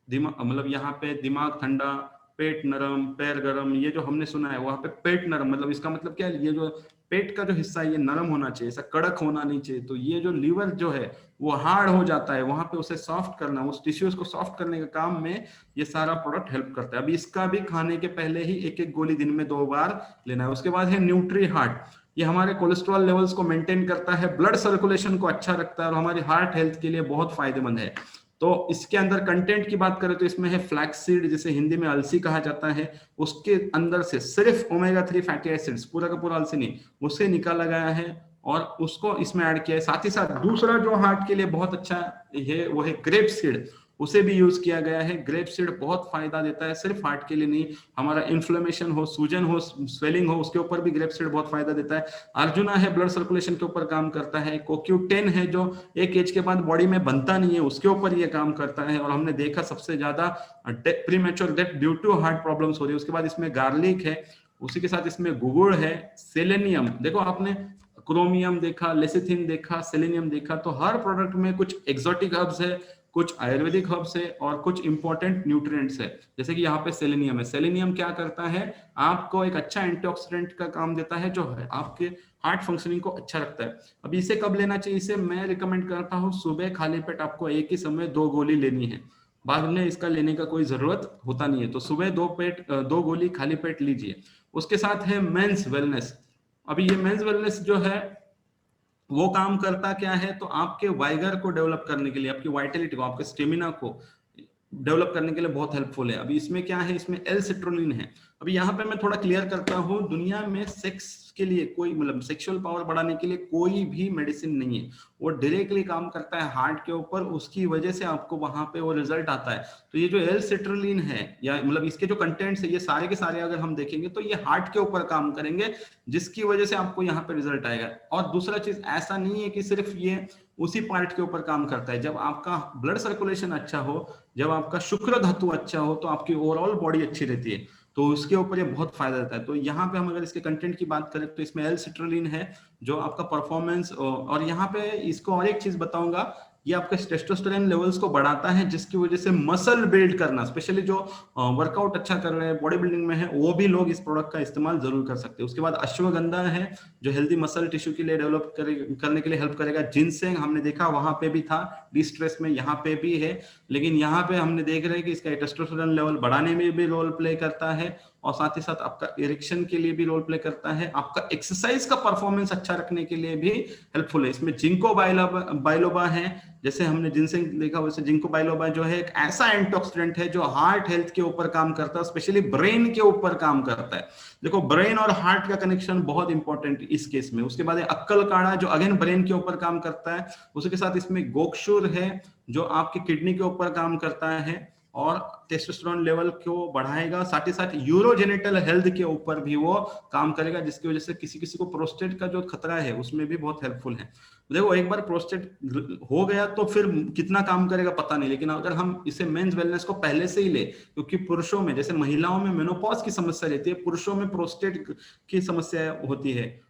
दिमाग, मतलब यहाँ पे दिमाग ठंडा, पेट नरम, पैर गरम, ये जो हमने सुना है, वहां पे पेट नरम, मतलब इसका मतलब क्या है, ये जो पेट का जो हिस्सा है ये नरम होना चाहिए, ऐसा कड़क होना नहीं चाहिए। तो ये जो लीवर जो है वो हार्ड हो जाता है, वहां पे उसे सॉफ्ट करना, उस टिश्यूज को सॉफ्ट करने के काम में ये सारा प्रोडक्ट हेल्प करता है। अभी इसका भी खाने के पहले ही एक एक गोली दिन में 2 बार लेना है। उसके बाद है न्यूट्री हार्ट, ये हमारे कोलेस्ट्रॉल लेवल्स को मेंटेन करता है, ब्लड सर्कुलेशन को अच्छा रखता है, और हमारी हार्ट हेल्थ के लिए बहुत फायदेमंद है। तो इसके अंदर कंटेंट की बात करें तो इसमें है फ्लैक्सीड, जिसे हिंदी में अलसी कहा जाता है। उसके अंदर से सिर्फ ओमेगा 3 फैटी एसिड्स, पूरा का पूरा अलसी नहीं, उसे निकाला गया है और उसको इसमें ऐड किया है। साथ ही साथ दूसरा जो हार्ट के लिए बहुत अच्छा है वो है ग्रेप सीड, उसे भी यूज किया गया है। ग्रेप सीड बहुत फायदा देता है, सिर्फ हार्ट के लिए नहीं, हमारा इन्फ्लेमेशन हो, सूजन हो, स्वेलिंग हो, उसके ऊपर भी ग्रेप सीड बहुत फायदा देता है। अर्जुना है, ब्लड सर्कुलेशन के ऊपर काम करता है। CoQ10 है, जो एक एज के बाद बॉडी में बनता नहीं है, उसके ऊपर ये काम करता है। और हमने देखा सबसे ज्यादा premature death due to heart problems हो रही है। उसके बाद इसमें गार्लिक है, उसी के साथ इसमें गुगुड़ है, सेलेनियम, देखो आपने क्रोमियम देखा, लेसिथिन देखा, सेलेनियम देखा, तो हर प्रोडक्ट में कुछ एक्सोटिक हर्ब्स है, कुछ आयुर्वेदिक हर्ब्स है, और कुछ इंपॉर्टेंट न्यूट्रिएंट्स है। जैसे कि यहाँ पे सेलेनियम है, सेलेनियम क्या करता है, आपको एक अच्छा एंटीऑक्सीडेंट का काम देता है, जो है आपके हार्ट फंक्शनिंग को अच्छा रखता है। अब इसे कब लेना चाहिए, इसे मैं रिकमेंड करता हूँ सुबह खाली पेट आपको एक ही समय 2 गोली लेनी है, बाद में इसका लेने का कोई जरूरत होता नहीं है। तो सुबह 2 गोली खाली पेट लीजिए। उसके साथ है मेंस वेलनेस। अभी ये मेंस वेलनेस जो है वो काम करता क्या है, तो आपके वाइगर को डेवलप करने के लिए, आपकी वाइटलिटी को, आपके स्टेमिना को डेवलप करने के लिए बहुत हेल्पफुल है। अभी इसमें क्या है, इसमें एल सिट्रोलिन है। अभी यहाँ पे मैं थोड़ा क्लियर करता हूँ, दुनिया में सेक्स के लिए कोई, मतलब सेक्सुअल पावर बढ़ाने के लिए कोई भी मेडिसिन नहीं है, वो डायरेक्टली काम करता है हार्ट के ऊपर, उसकी वजह से आपको वहां पे वो रिजल्ट आता है। तो ये जो एल सिट्रोलिन है, या मतलब इसके जो कंटेंट्स है, ये सारे के सारे अगर हम देखेंगे तो ये हार्ट के ऊपर काम करेंगे, जिसकी वजह से आपको यहाँ पे रिजल्ट आएगा। और दूसरा चीज, ऐसा नहीं है कि सिर्फ ये उसी पार्ट के ऊपर काम करता है। जब आपका ब्लड सर्कुलेशन अच्छा हो, जब आपका शुक्र धातु अच्छा हो, तो आपकी ओवरऑल बॉडी अच्छी रहती है, तो उसके ऊपर ये बहुत फायदा देता है। तो यहाँ पे हम अगर इसके कंटेंट की बात करें तो इसमें एल सिट्रोलिन है, जो आपका परफॉर्मेंस, और यहाँ पे इसको और एक चीज बताऊंगा, ये आपके टेस्टोस्टेरोन लेवल्स को बढ़ाता है, जिसकी वजह से मसल बिल्ड करना, स्पेशली जो वर्कआउट अच्छा कर रहे हैं, बॉडी बिल्डिंग में है, वो भी लोग इस प्रोडक्ट का इस्तेमाल जरूर कर सकते हैं। उसके बाद अश्वगंधा है, जो हेल्दी मसल टिश्यू के लिए डेवलप करने के लिए हेल्प करेगा। जिनसेंग हमने देखा वहां पे भी था, डिस्ट्रेस में यहाँ पे भी है, लेकिन यहाँ पे हमने देख रहे हैं कि इसका टेस्टोस्टेरोन लेवल बढ़ाने में भी रोल प्ले करता है। और साथ ही साथ आपका इरेक्शन के लिए भी रोल प्ले करता है, आपका एक्सरसाइज का परफॉर्मेंस अच्छा रखने के लिए भी हेल्पफुल है। इसमें जिंको बाइलोबा है, जैसे हमने जिनसेंग देखा वैसे जिंको बाइलोबा जो है एक ऐसा एंटीऑक्सीडेंट है जो हार्ट हेल्थ के ऊपर काम करता है, स्पेशली ब्रेन के ऊपर काम करता है। देखो ब्रेन और हार्ट का कनेक्शन बहुत इंपॉर्टेंट इस केस में। उसके बाद अक्कल काढ़ा जो अगेन ब्रेन के ऊपर काम करता है, उसके साथ इसमें गोक्षुर है जो आपकी किडनी के ऊपर काम करता है और टेस्टोस्टेरोन लेवल को बढ़ाएगा, साथ ही साथ यूरोजेनिटल हेल्थ के ऊपर भी वो काम करेगा, जिसकी वजह से किसी किसी को प्रोस्टेट का जो खतरा है उसमें भी बहुत हेल्पफुल है। देखो एक बार प्रोस्टेट हो गया तो फिर कितना काम करेगा पता नहीं, लेकिन अगर हम इसे मेंस वेलनेस को पहले से ही ले, क्योंकि पुरुषों में जैसे महिलाओं में मेनोपॉज की समस्या रहती है, पुरुषों में प्रोस्टेट की समस्या होती है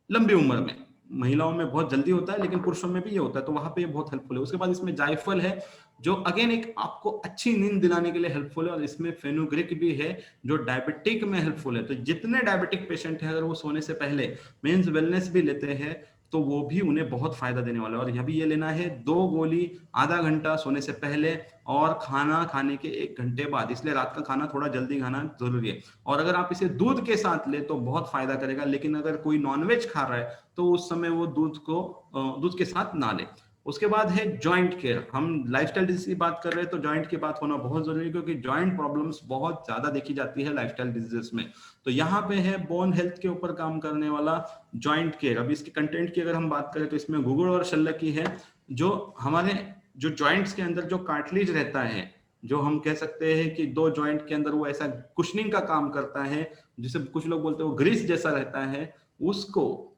लंबी उम्र में। महिलाओं में बहुत जल्दी होता है लेकिन पुरुषों में भी ये होता है, तो वहां पे ये बहुत हेल्पफुल है। उसके बाद इसमें जायफल है जो अगेन एक आपको अच्छी नींद दिलाने के लिए हेल्पफुल है, और इसमें फेनुग्रीक भी है जो डायबिटिक में हेल्पफुल है। तो जितने डायबिटिक पेशेंट है अगर वो सोने से पहले मेंस वेलनेस भी लेते हैं तो वो भी उन्हें बहुत फायदा देने वाला है। और यह भी ये लेना है 2 गोली आधा घंटा सोने से पहले और खाना खाने के 1 घंटे बाद, इसलिए रात का खाना थोड़ा जल्दी खाना जरूरी है। और अगर आप इसे दूध के साथ ले तो बहुत फायदा करेगा, लेकिन अगर कोई नॉनवेज खा रहा है तो उस समय वो दूध के साथ ना ले। उसके बाद है जॉइंट केयर। हम लाइफस्टाइल डिजीज की बात कर रहे हैं तो जॉइंट की बात होना बहुत जरूरी है, क्योंकि जॉइंट प्रॉब्लम्स बहुत ज्यादा देखी जाती है लाइफस्टाइल डिजीजेस में। तो यहाँ पे है बोन हेल्थ के ऊपर काम करने वाला जॉइंट केयर। अब इसके कंटेंट की अगर हम बात करें तो इसमें गुगुड़ और शल्लकी है, जो हमारे जो जॉइंट्स के अंदर जो कार्टिलेज रहता है, जो हम कह सकते हैं कि 2 जॉइंट के अंदर वो ऐसा कुशनिंग का काम करता है, जिसे कुछ लोग बोलते हैं वो ग्रीस जैसा रहता है, उसको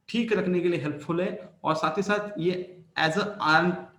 ठीक रखने के लिए हेल्पफुल है। और साथ ही साथ ये एज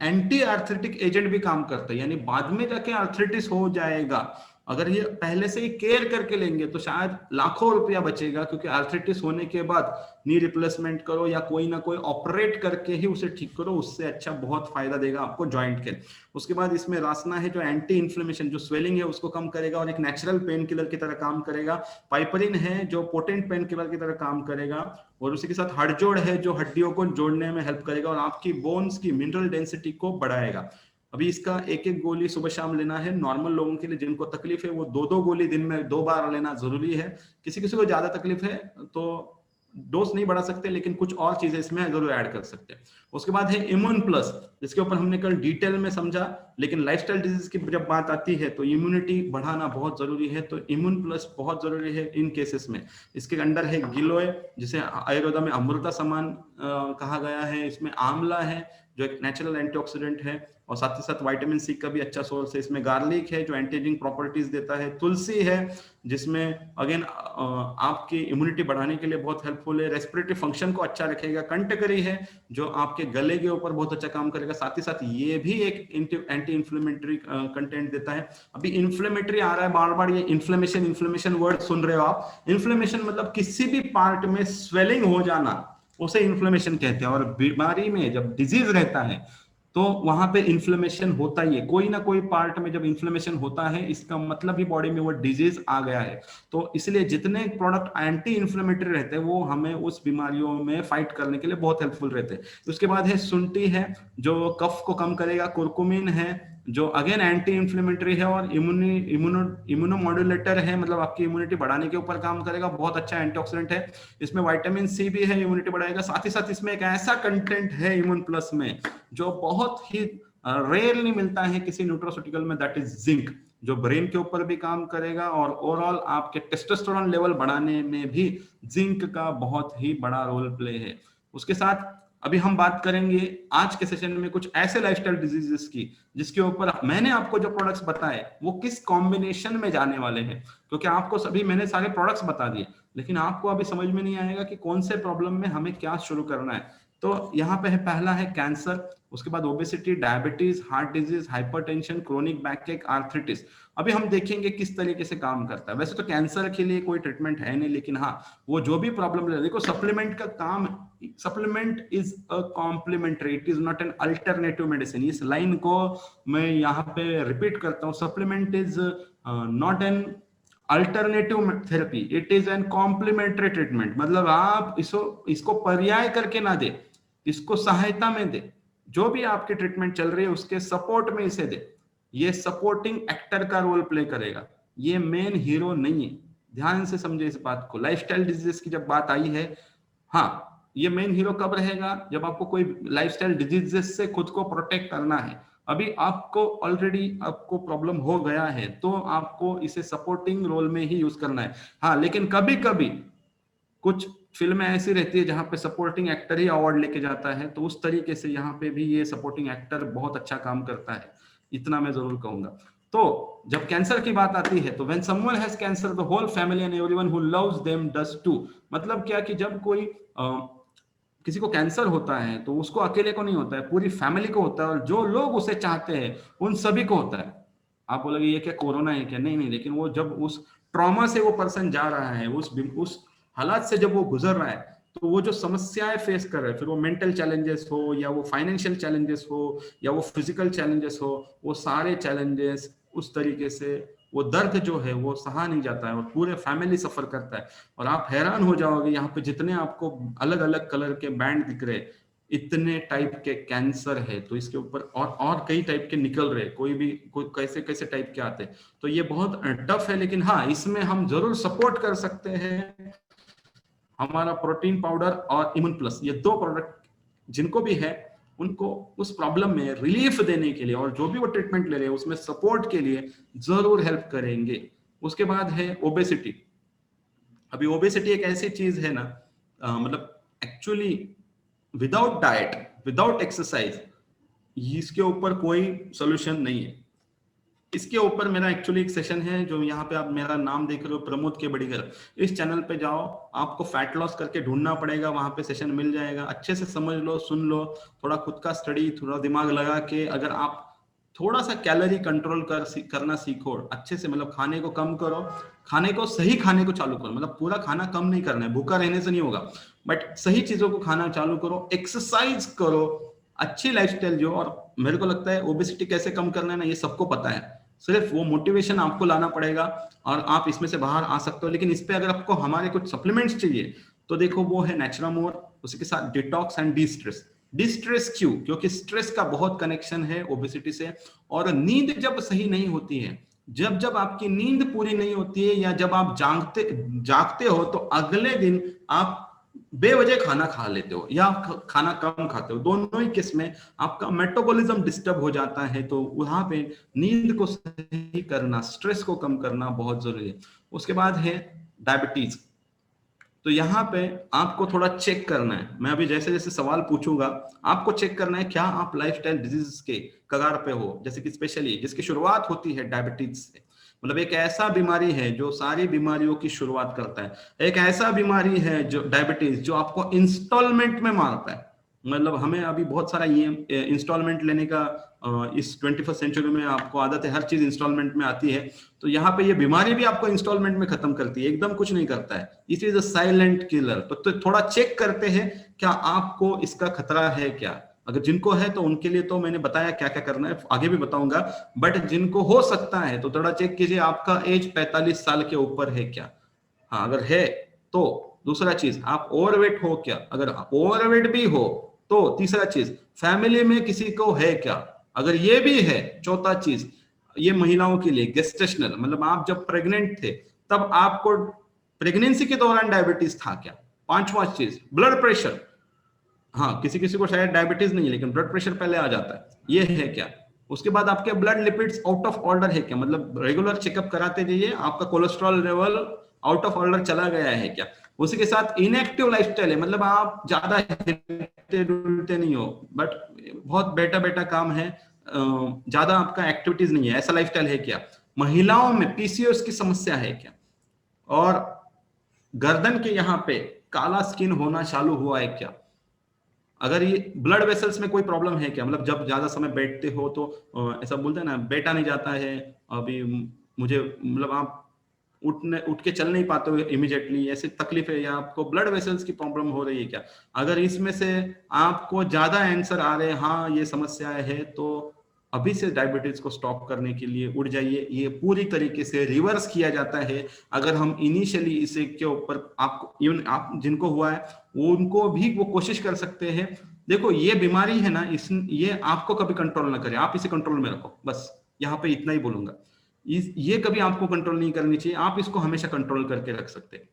एंटी आर्थरेटिक एजेंट भी काम करता है, यानी बाद में जाके आर्थराइटिस हो जाएगा, अगर ये पहले से ही केयर करके लेंगे तो शायद लाखों रुपया बचेगा, क्योंकि आर्थराइटिस होने के बाद नी रिप्लेसमेंट करो या कोई ना कोई ऑपरेट करके ही उसे ठीक करो, उससे अच्छा बहुत फायदा देगा आपको जॉइंट के। उसके बाद इसमें रासना है जो एंटी इन्फ्लेमेशन, जो स्वेलिंग है उसको कम करेगा और एक नेचुरल पेन किलर की तरह काम करेगा। पाइपरिन है जो पोटेंट पेन किलर की तरह काम करेगा, और उसी के साथ हड़जोड़ है जो हड्डियों को जोड़ने में हेल्प करेगा और आपकी बोन्स की मिनरल डेंसिटी को बढ़ाएगा। अभी इसका 1-1 गोली सुबह शाम लेना है। नॉर्मल लोगों के लिए जिनको तकलीफ है वो 2-2 गोली दिन में 2 बार लेना जरूरी है। किसी किसी को ज्यादा तकलीफ है तो डोज नहीं बढ़ा सकते, लेकिन कुछ और चीजें इसमें जरूर ऐड कर सकते हैं। उसके बाद है इम्यून प्लस, जिसके ऊपर हमने कल डिटेल में समझा, लेकिन लाइफस्टाइल डिजीज की जब बात आती है तो इम्यूनिटी बढ़ाना बहुत जरूरी है, तो इम्यून प्लस बहुत जरूरी है इन केसेस में। इसके अंदर है गिलोय, जिसे आयुर्वेदा में अमृता समान कहा गया है। इसमें आंवला है जो एक नेचुरल एंटीऑक्सीडेंट है, और साथ ही साथ विटामिन सी का भी अच्छा सोर्स है। इसमें गार्लिक है जो एंटी एजिंग प्रॉपर्टीज देता है। तुलसी है जिसमें अगेन आपकी इम्यूनिटी बढ़ाने के लिए बहुत हेल्पफुल है, रेस्पिरेटरी फंक्शन को अच्छा रखेगा। कंटकरी है जो आपके गले के ऊपर बहुत अच्छा काम करेगा, साथ ही साथ ये भी एक एंटी इन्फ्लेमेटरी कंटेंट देता है। अभी इन्फ्लेमेटरी आ रहा है बार बार, ये इन्फ्लेमेशन वर्ड सुन रहे हो आप। इन्फ्लेमेशन मतलब किसी भी पार्ट में स्वेलिंग हो जाना, उसे इन्फ्लेमेशन कहते हैं। और बीमारी में जब डिजीज रहता है तो वहां पे इन्फ्लेमेशन होता ही है, कोई ना कोई पार्ट में जब इन्फ्लेमेशन होता है इसका मतलब ही बॉडी में वो डिजीज आ गया है। तो इसलिए जितने प्रोडक्ट एंटी इन्फ्लेमेटरी रहते हैं वो हमें उस बीमारियों में फाइट करने के लिए बहुत हेल्पफुल रहते हैं। उसके बाद है शुंठी है जो कफ को कम करेगा। कुरकुमिन है जो अगेन एंटी इन्फ्लेमेटरी है और इम्यूनोमॉड्यूलेटर है, मतलब आपकी इम्यूनिटी बढ़ाने के ऊपर काम करेगा, बहुत अच्छा एंटीऑक्सीडेंट है। इसमें विटामिन सी भी है, इम्यूनिटी बढ़ाएगा। साथ ही साथ इसमें एक ऐसा कंटेंट है इम्यून प्लस में जो बहुत ही रेयरली मिलता है किसी न्यूट्रोसिटिकल में, दैट इज जिंक, जो ब्रेन के ऊपर भी काम करेगा और ओवरऑल आपके टेस्टोस्टेरोन लेवल बढ़ाने में भी जिंक का बहुत ही बड़ा रोल प्ले है। उसके साथ अभी हम बात करेंगे आज के सेशन में कुछ ऐसे लाइफस्टाइल डिजीजेस की जिसके ऊपर मैंने आपको जो प्रोडक्ट्स बताए वो किस कॉम्बिनेशन में जाने वाले हैं, क्योंकि आपको सभी मैंने सारे प्रोडक्ट्स बता दिए, लेकिन आपको अभी समझ में नहीं आएगा कि कौन से प्रॉब्लम में हमें क्या शुरू करना है। तो यहाँ पे है, पहला है कैंसर, उसके बाद obesity, diabetes, heart disease, hypertension, chronic बैकएक, arthritis. अभी हम देखेंगे किस तरीके से काम करता है। वैसे तो कैंसर के लिए कोई ट्रीटमेंट है नहीं, लेकिन हाँ वो जो भी प्रॉब्लम है, देखो सप्लीमेंट का काम, supplement is a complementary, it is not an alternative medicine. इस लाइन को मैं यहाँ पे रिपीट करता हूँ, supplement is not an alternative therapy, it is an complementary treatment. मतलब आप इसको पर्याय करके ना दे, इसको सहायता में दे, जो भी आपकी ट्रीटमेंट चल रही है उसके सपोर्ट में इसे दे, ये सपोर्टिंग एक्टर का रोल प्ले करेगा। ये मेन हीरो नहीं है। ध्यान से समझे इस बात को। लाइफस्टाइल डिजीज की जब बात आई है, हाँ, ये मेन हीरो कब रहेगा, जब आपको कोई लाइफस्टाइल डिजीजेस से खुद को प्रोटेक्ट करना है। अभी आपको ऑलरेडी आपको प्रॉब्लम हो गया है, तो आपको इसे सपोर्टिंग रोल में ही यूज करना है। हाँ, लेकिन कभी कभी कुछ फिल्में ऐसी रहती है जहां पे सपोर्टिंग एक्टर ही अवार्ड लेके जाता है, तो उस तरीके से यहाँ पे भी ये सपोर्टिंग एक्टर बहुत अच्छा काम करता है, इतना मैं जरूर कहूंगा। तो जब कैंसर की बात आती है, तो when someone has cancer the whole family and everyone who loves them does too. मतलब क्या कि जब कोई किसी को कैंसर होता है तो उसको अकेले को नहीं होता है, पूरी फैमिली को होता है, और जो लोग उसे चाहते हैं उन सभी को होता है। आप बोलोगे ये क्या कोरोना है क्या? नहीं नहीं, लेकिन वो जब उस ट्रॉमा से वो पर्सन जा रहा है, उस हालात से जब वो गुजर रहा है, तो वो जो समस्याएं फेस कर रहा है, फिर वो मेंटल चैलेंजेस हो या वो फाइनेंशियल चैलेंजेस हो या वो फिजिकल चैलेंजेस हो, वो सारे चैलेंजेस उस तरीके से वो दर्द जो है वो सहा नहीं जाता है और पूरे फैमिली सफर करता है। और आप हैरान हो जाओगे, यहाँ पे जितने आपको अलग अलग कलर के बैंड दिख रहे, इतने टाइप के कैंसर है, तो इसके ऊपर और कई टाइप के निकल रहे, कोई कैसे कैसे टाइप के आते। तो ये बहुत टफ है, लेकिन हाँ, इसमें हम जरूर सपोर्ट कर सकते हैं। हमारा प्रोटीन पाउडर और इम्यून प्लस, ये दो प्रोडक्ट जिनको भी है, उनको उस प्रॉब्लम में रिलीफ देने के लिए और जो भी वो ट्रीटमेंट ले रहे हैं उसमें सपोर्ट के लिए जरूर हेल्प करेंगे। उसके बाद है ओबेसिटी। अभी ओबेसिटी एक ऐसी चीज है ना, मतलब actually without diet, without exercise, इसके ऊपर कोई सोल्यूशन नहीं है। इसके ऊपर मेरा एक्चुअली एक सेशन है, जो यहाँ पे आप मेरा नाम देख रहे हो, प्रमोद के बड़ी घर। इस चैनल पे जाओ, आपको फैट लॉस करके ढूंढना पड़ेगा, वहां पे सेशन मिल जाएगा। अच्छे से समझ लो, सुन लो, थोड़ा खुद का स्टडी, थोड़ा दिमाग लगा के, अगर आप थोड़ा सा कैलोरी कंट्रोल करना सीखो अच्छे से, मतलब खाने को कम करो, खाने को सही खाने को चालू करो, मतलब पूरा खाना कम नहीं करना है, भूखा रहने से नहीं होगा, बट सही चीजों को खाना चालू करो, एक्सरसाइज करो, अच्छी लाइफस्टाइल जो। और मेरे को लगता है ओबेसिटी कैसे कम करना है ना, ये सबको पता है, सिर्फ वो मोटिवेशन आपको लाना पड़ेगा और आप इसमें से बाहर आ सकते हो। लेकिन इस पे अगर आपको हमारे कुछ सप्लीमेंट्स चाहिए, तो देखो वो है नेचुरामोर, उसके साथ detox and D stress. Distress क्यों? क्योंकि स्ट्रेस का बहुत कनेक्शन है ओबेसिटी से। और नींद जब सही नहीं होती है, जब जब आपकी नींद पूरी नहीं होती है, या जब आप जागते हो, तो अगले दिन आप बेवजह खाना खा लेते हो या खाना कम खाते हो, दोनों ही केस में आपका मेटाबॉलिज्म डिस्टर्ब हो जाता है। तो वहां पे नींद को सही करना, स्ट्रेस को कम करना बहुत जरूरी है। उसके बाद है डायबिटीज। तो यहाँ पे आपको थोड़ा चेक करना है, मैं अभी जैसे जैसे सवाल पूछूंगा आपको चेक करना है क्या आप लाइफस्टाइल डिजीज के कगार पे हो, जैसे कि स्पेशली जिसकी शुरुआत होती है डायबिटीज से। मतलब एक ऐसा बीमारी है जो सारी बीमारियों की शुरुआत करता है, एक ऐसा बीमारी है जो डायबिटीज, जो आपको इंस्टॉलमेंट में मारता है। मतलब हमें अभी बहुत सारा ये इंस्टॉलमेंट लेने का इस 21st सेंचुरी में आपको आदत है, हर चीज इंस्टॉलमेंट में आती है। तो यहाँ पे ये बीमारी भी आपको इंस्टॉलमेंट में खत्म करती है, एकदम कुछ नहीं करता है। It is a silent killer. तो थोड़ा चेक करते हैं क्या आपको इसका खतरा है क्या। अगर जिनको है तो उनके लिए तो मैंने बताया क्या क्या करना है, आगे भी बताऊंगा। बट जिनको हो सकता है तो थोड़ा चेक कीजिए आपका एज 45 साल के ऊपर है क्या। हाँ, अगर है तो। दूसरा चीज, आप ओवरवेट हो क्या? अगर ओवरवेट भी हो तो तीसरा चीज, फैमिली में किसी को है क्या? अगर ये भी है, चौथा चीज, ये महिलाओं के लिए गेस्टेशनल, मतलब आप जब प्रेग्नेंट थे तब आपको प्रेगनेंसी के दौरान डायबिटीज था क्या? पांचवा चीज, ब्लड प्रेशर। हाँ, किसी किसी को शायद डायबिटीज नहीं है लेकिन ब्लड प्रेशर पहले आ जाता है, ये है क्या? उसके बाद आपके blood lipids out of order है क्या? मतलब रेगुलर चेकअप कराते जाइए, आपका cholesterol level out of order चला गया है क्या? उसी के साथ इनएक्टिव लाइफस्टाइल है, मतलब आप ज्यादा हिलते डुलते नहीं हो, बट बहुत बेटा बेटा काम है, ज्यादा आपका एक्टिविटीज नहीं है, ऐसा लाइफस्टाइल है क्या? महिलाओं में पीसीओएस की समस्या है क्या? और गर्दन के यहाँ पे काला स्किन होना चालू हुआ है क्या? अगर ये ब्लड वेसल्स में कोई प्रॉब्लम है क्या? मतलब जब ज्यादा समय बैठते हो तो ऐसा बोलते हैं ना, बैठा नहीं जाता है, अभी मुझे, मतलब आप उठ के चल नहीं पाते हो इमीडिएटली, ऐसी तकलीफ है, या आपको ब्लड वेसल्स की प्रॉब्लम हो रही है क्या? अगर इसमें से आपको ज्यादा आंसर आ रहे हैं हाँ ये समस्या है, तो अभी से डायबिटीज को स्टॉप करने के लिए उठ जाइए। ये पूरी तरीके से रिवर्स किया जाता है अगर हम इनिशियली इसे के ऊपर, आपको इवन आप जिनको हुआ है वो उनको भी वो कोशिश कर सकते हैं। देखो ये बीमारी है ना, ये आपको कभी कंट्रोल ना करे, आप इसे कंट्रोल में रखो, बस यहाँ पे इतना ही बोलूंगा। ये कभी आपको कंट्रोल नहीं करनी चाहिए, आप इसको हमेशा कंट्रोल करके रख सकते हैं।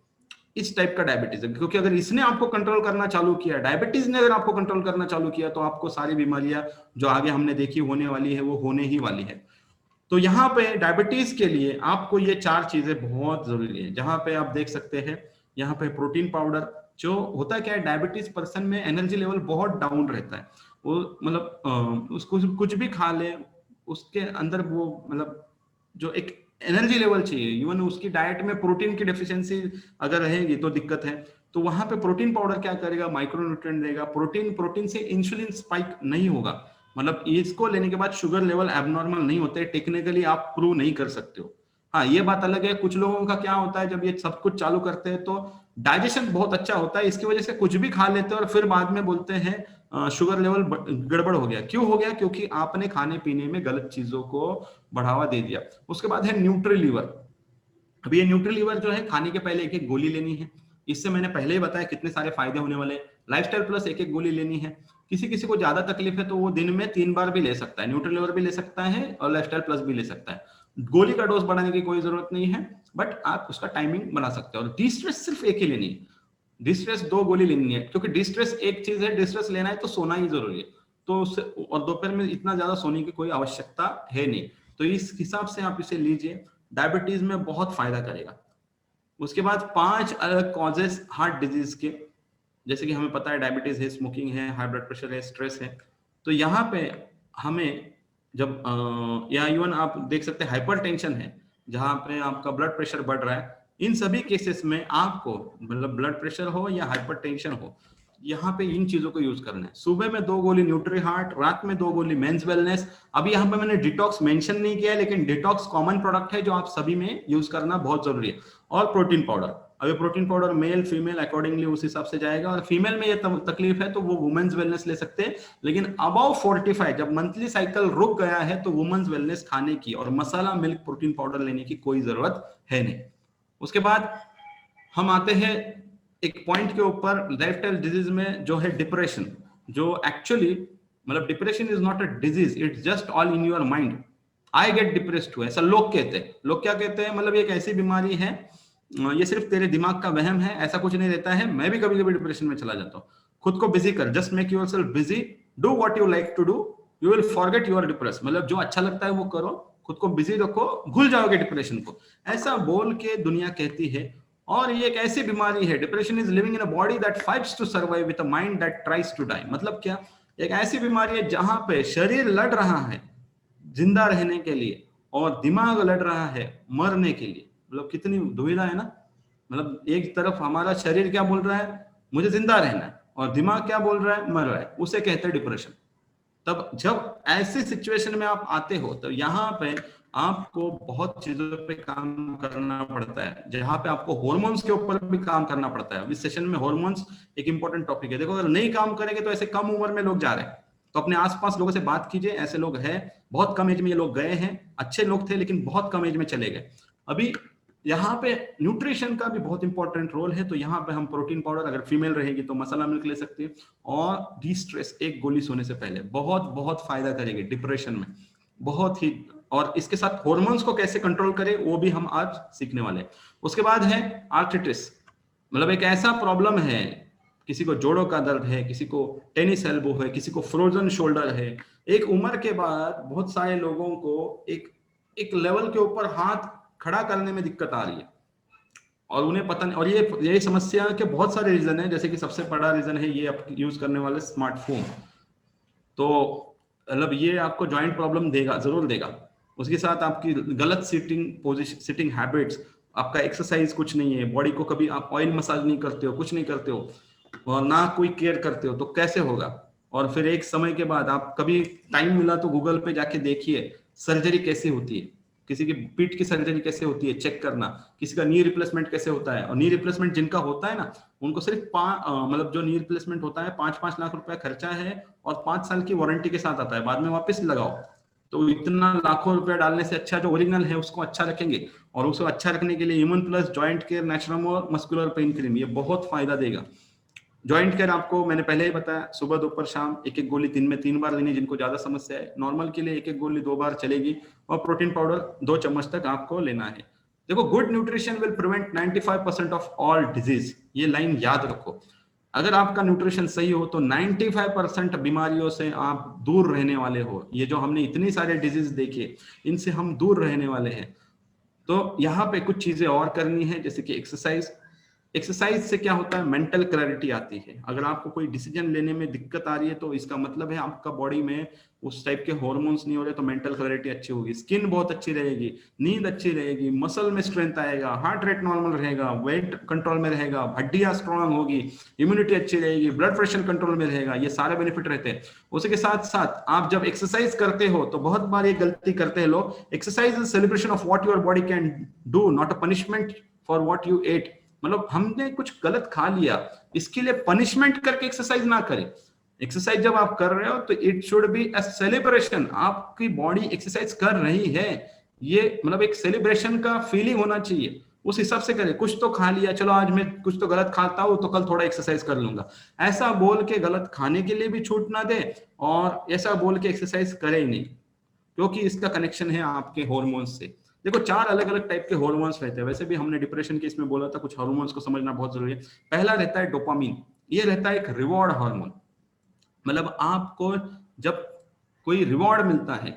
इस टाइप का डायबिटीज है, क्योंकि अगर इसने आपको कंट्रोल करना चालू किया, डायबिटीज ने अगर आपको कंट्रोल करना चालू किया, तो आपको सारी बीमारियां जो आगे हमने देखी होने वाली है वो होने ही वाली है। तो यहाँ पे डायबिटीज के लिए आपको ये 4 चीजें बहुत जरूरी है। जहां पे आप देख सकते हैं, यहाँ पे प्रोटीन पाउडर, जो होता है क्या है, डायबिटीज पर्सन में एनर्जी लेवल बहुत डाउन रहता है, वो मतलब उसको कुछ भी खा ले, उसके अंदर वो मतलब जो एक एनर्जी लेवल चाहिए, इवन उसकी डाइट में प्रोटीन की डेफिशिएंसी अगर रहेगी तो दिक्कत है। तो वहां पे प्रोटीन पाउडर क्या करेगा, माइक्रोन्यूट्रिएंट देगा, प्रोटीन से इंसुलिन स्पाइक नहीं होगा, मतलब इसको लेने के बाद शुगर लेवल एबनॉर्मल नहीं होते, टेक्निकली आप प्रूव नहीं कर सकते हो। हाँ, ये बात अलग है, कुछ लोगों का क्या होता है, जब ये सब कुछ चालू करते हैं तो डाइजेशन बहुत अच्छा होता है, इसकी वजह से कुछ भी खा लेते हैं और फिर बाद में बोलते हैं शुगर लेवल गड़बड़ हो गया। क्यों हो गया? क्योंकि आपने खाने पीने में गलत चीजों को बढ़ावा दे दिया। उसके बाद है न्यूट्री लीवर। अभी ये न्यूट्री लीवर जो है, खाने के पहले एक एक गोली लेनी है। इससे मैंने पहले ही बताया कितने सारे फायदे होने वाले। लाइफस्टाइल प्लस एक एक गोली लेनी है। किसी किसी को ज्यादा तकलीफ है तो वो दिन में 3 बार भी ले सकता है, न्यूट्री लीवर भी ले सकता है और लाइफस्टाइल प्लस भी ले सकता है। गोली का डोज बढ़ाने की कोई जरूरत नहीं है, बट आप उसका टाइमिंग बना सकते हो। और डिस्ट्रेस सिर्फ एक ही लेनी है, डिस्ट्रेस 2 गोली लेनी है, क्योंकि डिस्ट्रेस एक चीज है, डिस्ट्रेस लेना है तो सोना ही जरूरी है, तो उससे, और दोपहर में इतना ज्यादा सोने की कोई आवश्यकता है नहीं, तो इस हिसाब से आप इसे लीजिए, डायबिटीज में बहुत फायदा करेगा। उसके बाद 5 अलग कॉजेस हार्ट डिजीज के, जैसे कि हमें पता है डायबिटीज है, स्मोकिंग है, हाई ब्लड प्रेशर है, स्ट्रेस है। तो यहाँ पे हमें जब या इवन आप देख सकते हैं हाइपरटेंशन है, जहाँ पे आपका ब्लड प्रेशर बढ़ रहा है, इन सभी केसेस में आपको मतलब ब्लड प्रेशर हो या हाइपरटेंशन हो, यहाँ पे इन चीजों को यूज करना है। सुबह में 2 गोली न्यूट्री हार्ट, रात में 2 गोली मेंस वेलनेस। अभी यहाँ पे मैंने डिटॉक्स मेंशन नहीं किया है, लेकिन डिटॉक्स कॉमन प्रोडक्ट है जो आप सभी में यूज करना बहुत जरूरी है। और प्रोटीन पाउडर, अभी protein powder male female accordingly उस हिसाब से जाएगा, और फीमेल में ये तकलीफ है तो वो वुमेन्स वेलनेस ले सकते हैं, लेकिन अबाउ 45 जब मंथली साइकिल रुक गया है तो वुमेन्स वेलनेस खाने की और मसाला मिल्क प्रोटीन पाउडर लेने की कोई जरूरत है नहीं। उसके बाद हम आते हैं एक पॉइंट के ऊपर, लाइफस्टाइल डिजीज में जो है डिप्रेशन, जो एक्चुअली मतलब depression is not a disease, it's just all in your mind. I get depressed too, ऐसा लोग कहते हैं। लोग क्या कहते हैं, मतलब एक ऐसी बीमारी है, ये सिर्फ तेरे दिमाग का वहम है, ऐसा कुछ नहीं रहता है। मैं भी कभी कभी डिप्रेशन में चला जाता हूँ। खुद को बिजी कर, just make yourself busy, do what you like to do, you will forget you are depress. मतलब जो अच्छा लगता है वो करो, खुद को बिजी रखो, भूल जाओगे डिप्रेशन को, ऐसा बोल के दुनिया कहती है। और ये एक ऐसी बीमारी है, depression is living in a body that fights to survive with a mind that tries to die. मतलब क्या, एक ऐसी बीमारी है जहां पे शरीर लड़ रहा है जिंदा रहने के लिए और दिमाग लड़ रहा है मरने के लिए। मतलब कितनी दुविधा है ना। मतलब एक तरफ हमारा शरीर क्या बोल रहा है, मुझे जिंदा रहना है, और दिमाग क्या बोल रहा है, मर रहा है, उसे कहते हैं डिप्रेशन। तब जब ऐसी सिचुएशन में आप आते हो तो यहाँ पे आपको बहुत चीजों पे काम करना पड़ता है, जहाँ पे आपको हॉर्मोन्स के ऊपर भी काम करना पड़ता है। इस सेशन में हॉर्मोन्स एक इंपॉर्टेंट टॉपिक है। देखो, अगर नहीं काम करेंगे तो ऐसे कम उम्र में लोग जा रहे हैं, तो अपने आसपास लोगों से बात कीजिए, ऐसे लोग हैं, बहुत कम एज में ये लोग गए हैं, अच्छे लोग थे लेकिन बहुत कम एज में चले गए। अभी यहाँ पे न्यूट्रिशन का भी बहुत इंपॉर्टेंट रोल है। तो यहाँ पे हम प्रोटीन पाउडर, अगर फीमेल रहेगी तो मसाला मिल्क ले सकते हैं, और डी स्ट्रेस एक गोली सोने से पहले बहुत बहुत फायदा करेगी डिप्रेशन में, बहुत ही। और इसके साथ हॉर्मोन्स को कैसे कंट्रोल करें वो भी हम आज सीखने वाले हैं। उसके बाद है आर्थराइटिस, मतलब एक ऐसा प्रॉब्लम है, किसी को जोड़ों का दर्द है, किसी को टेनिस एल्बो है, किसी को फ्रोजन शोल्डर है। एक उम्र के बाद बहुत सारे लोगों को एक लेवल के ऊपर हाथ खड़ा करने में दिक्कत आ रही है, और उन्हें पता नहीं। और ये समस्या के बहुत सारे रीजन है, जैसे कि सबसे बड़ा रीजन है ये आप यूज करने वाले स्मार्टफोन। तो मतलब ये आपको जॉइंट प्रॉब्लम देगा, जरूर देगा। उसके साथ आपकी गलत सिटिंग पोजीशन, सिटिंग हैबिट्स, आपका एक्सरसाइज कुछ नहीं है, बॉडी को कभी आप ऑयल मसाज नहीं करते हो, कुछ नहीं करते हो, और ना कोई केयर करते हो, तो कैसे होगा। और फिर एक समय के बाद आप कभी टाइम मिला तो गूगल पे जाके देखिए सर्जरी कैसे होती है, किसी की पीठ की सर्जरी कैसे होती है, चेक करना, किसी का नी रिप्लेसमेंट कैसे होता है। और नी रिप्लेसमेंट जिनका होता है ना, उनको सिर्फ मतलब जो नी रिप्लेसमेंट होता है 5-5 लाख रुपया खर्चा है, और 5 साल की वारंटी के साथ आता है, बाद में वापस लगाओ। तो इतना लाखों रुपया डालने से अच्छा जो ओरिजिनल है उसको अच्छा रखेंगे, और उसको अच्छा रखने के लिए immune plus joint care natural और मस्कुलर पेन क्रीम, ये बहुत फायदा देगा। जॉइंट केयर आपको मैंने पहले ही बताया, सुबह दोपहर शाम एक एक गोली दिन में 3 बार लेनी, जिनको ज्यादा समस्या है। नॉर्मल के लिए एक एक गोली 2 बार चलेगी, और प्रोटीन पाउडर 2 चम्मच तक आपको लेना है। देखो, good nutrition will prevent 95% of all disease, ये लाइन याद रखो। अगर आपका न्यूट्रिशन सही हो तो 95% बीमारियों से आप दूर रहने वाले हो। ये जो हमने इतनी सारे डिजीज देखे, इनसे हम दूर रहने वाले हैं। तो यहाँ पे कुछ चीजें और करनी है, जैसे कि एक्सरसाइज। एक्सरसाइज से क्या होता है, मेंटल क्लैरिटी आती है। अगर आपको कोई डिसीजन लेने में दिक्कत आ रही है तो इसका मतलब है आपका बॉडी में उस टाइप के हॉर्मोन्स नहीं हो रहे, तो मेंटल क्लैरिटी अच्छी होगी, स्किन बहुत अच्छी रहेगी, नींद अच्छी रहेगी, मसल में स्ट्रेंथ आएगा, हार्ट रेट नॉर्मल रहेगा, वेट कंट्रोल में रहेगा, हड्डियां स्ट्रांग होगी, इम्यूनिटी अच्छी रहेगी, ब्लड प्रेशर कंट्रोल में रहेगा। ये सारे बेनिफिट रहते हैं। उसी के साथ साथ आप जब एक्सरसाइज करते हो तो बहुत बार ये गलती करते हैं लोग, exercise is celebration of what your body can do, not a punishment for what you ate. मतलब हमने कुछ गलत खा लिया, इसके लिए पनिशमेंट करके एक्सरसाइज ना करें। एक्सरसाइज जब आप कर रहे हो तो it should be a celebration, आपकी बॉडी एक्सरसाइज कर रही है, ये मतलब एक सेलिब्रेशन का फीलिंग होना चाहिए। उस हिसाब से करें। कुछ तो खा लिया, चलो आज मैं कुछ तो गलत खाता हूं तो कल थोड़ा एक्सरसाइज कर लूंगा, ऐसा बोल के गलत खाने के लिए भी छूट ना दे, और ऐसा बोल के एक्सरसाइज करे ही नहीं, क्योंकि इसका कनेक्शन है आपके हॉर्मोन्स से। देखो, 4 अलग अलग टाइप के हॉर्मोन्स रहते हैं। वैसे भी हमने डिप्रेशन के इसमें बोला था, कुछ हार्मोन्स को समझना बहुत जरूरी है। पहला रहता है डोपामिन, ये रहता है एक रिवॉर्ड हार्मोन। मतलब आपको जब कोई रिवॉर्ड मिलता है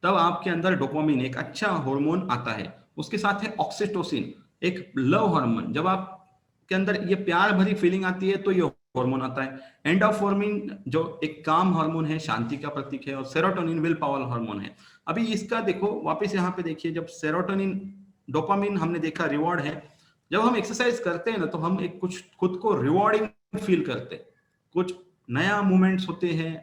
तब आपके अंदर डोपामिन एक अच्छा हार्मोन आता है। उसके साथ है ऑक्सीटोसिन, एक लव हार्मोन। जब आपके अंदर ये प्यार भरी फीलिंग आती है तो ये हार्मोन आता है। एंडोर्फिन जो एक काम हार्मोन है, शांति का प्रतीक है। और सेरोटोनिन विल पावर हार्मोन है। अभी इसका देखो वापस यहाँ पे देखिए, जब सेरोटोनिन, डोपामिन हमने देखा रिवॉर्ड है। जब हम एक्सरसाइज करते हैं ना तो हम एक कुछ खुद को रिवॉर्डिंग फील करते हैं, कुछ नया मूवमेंट्स होते हैं,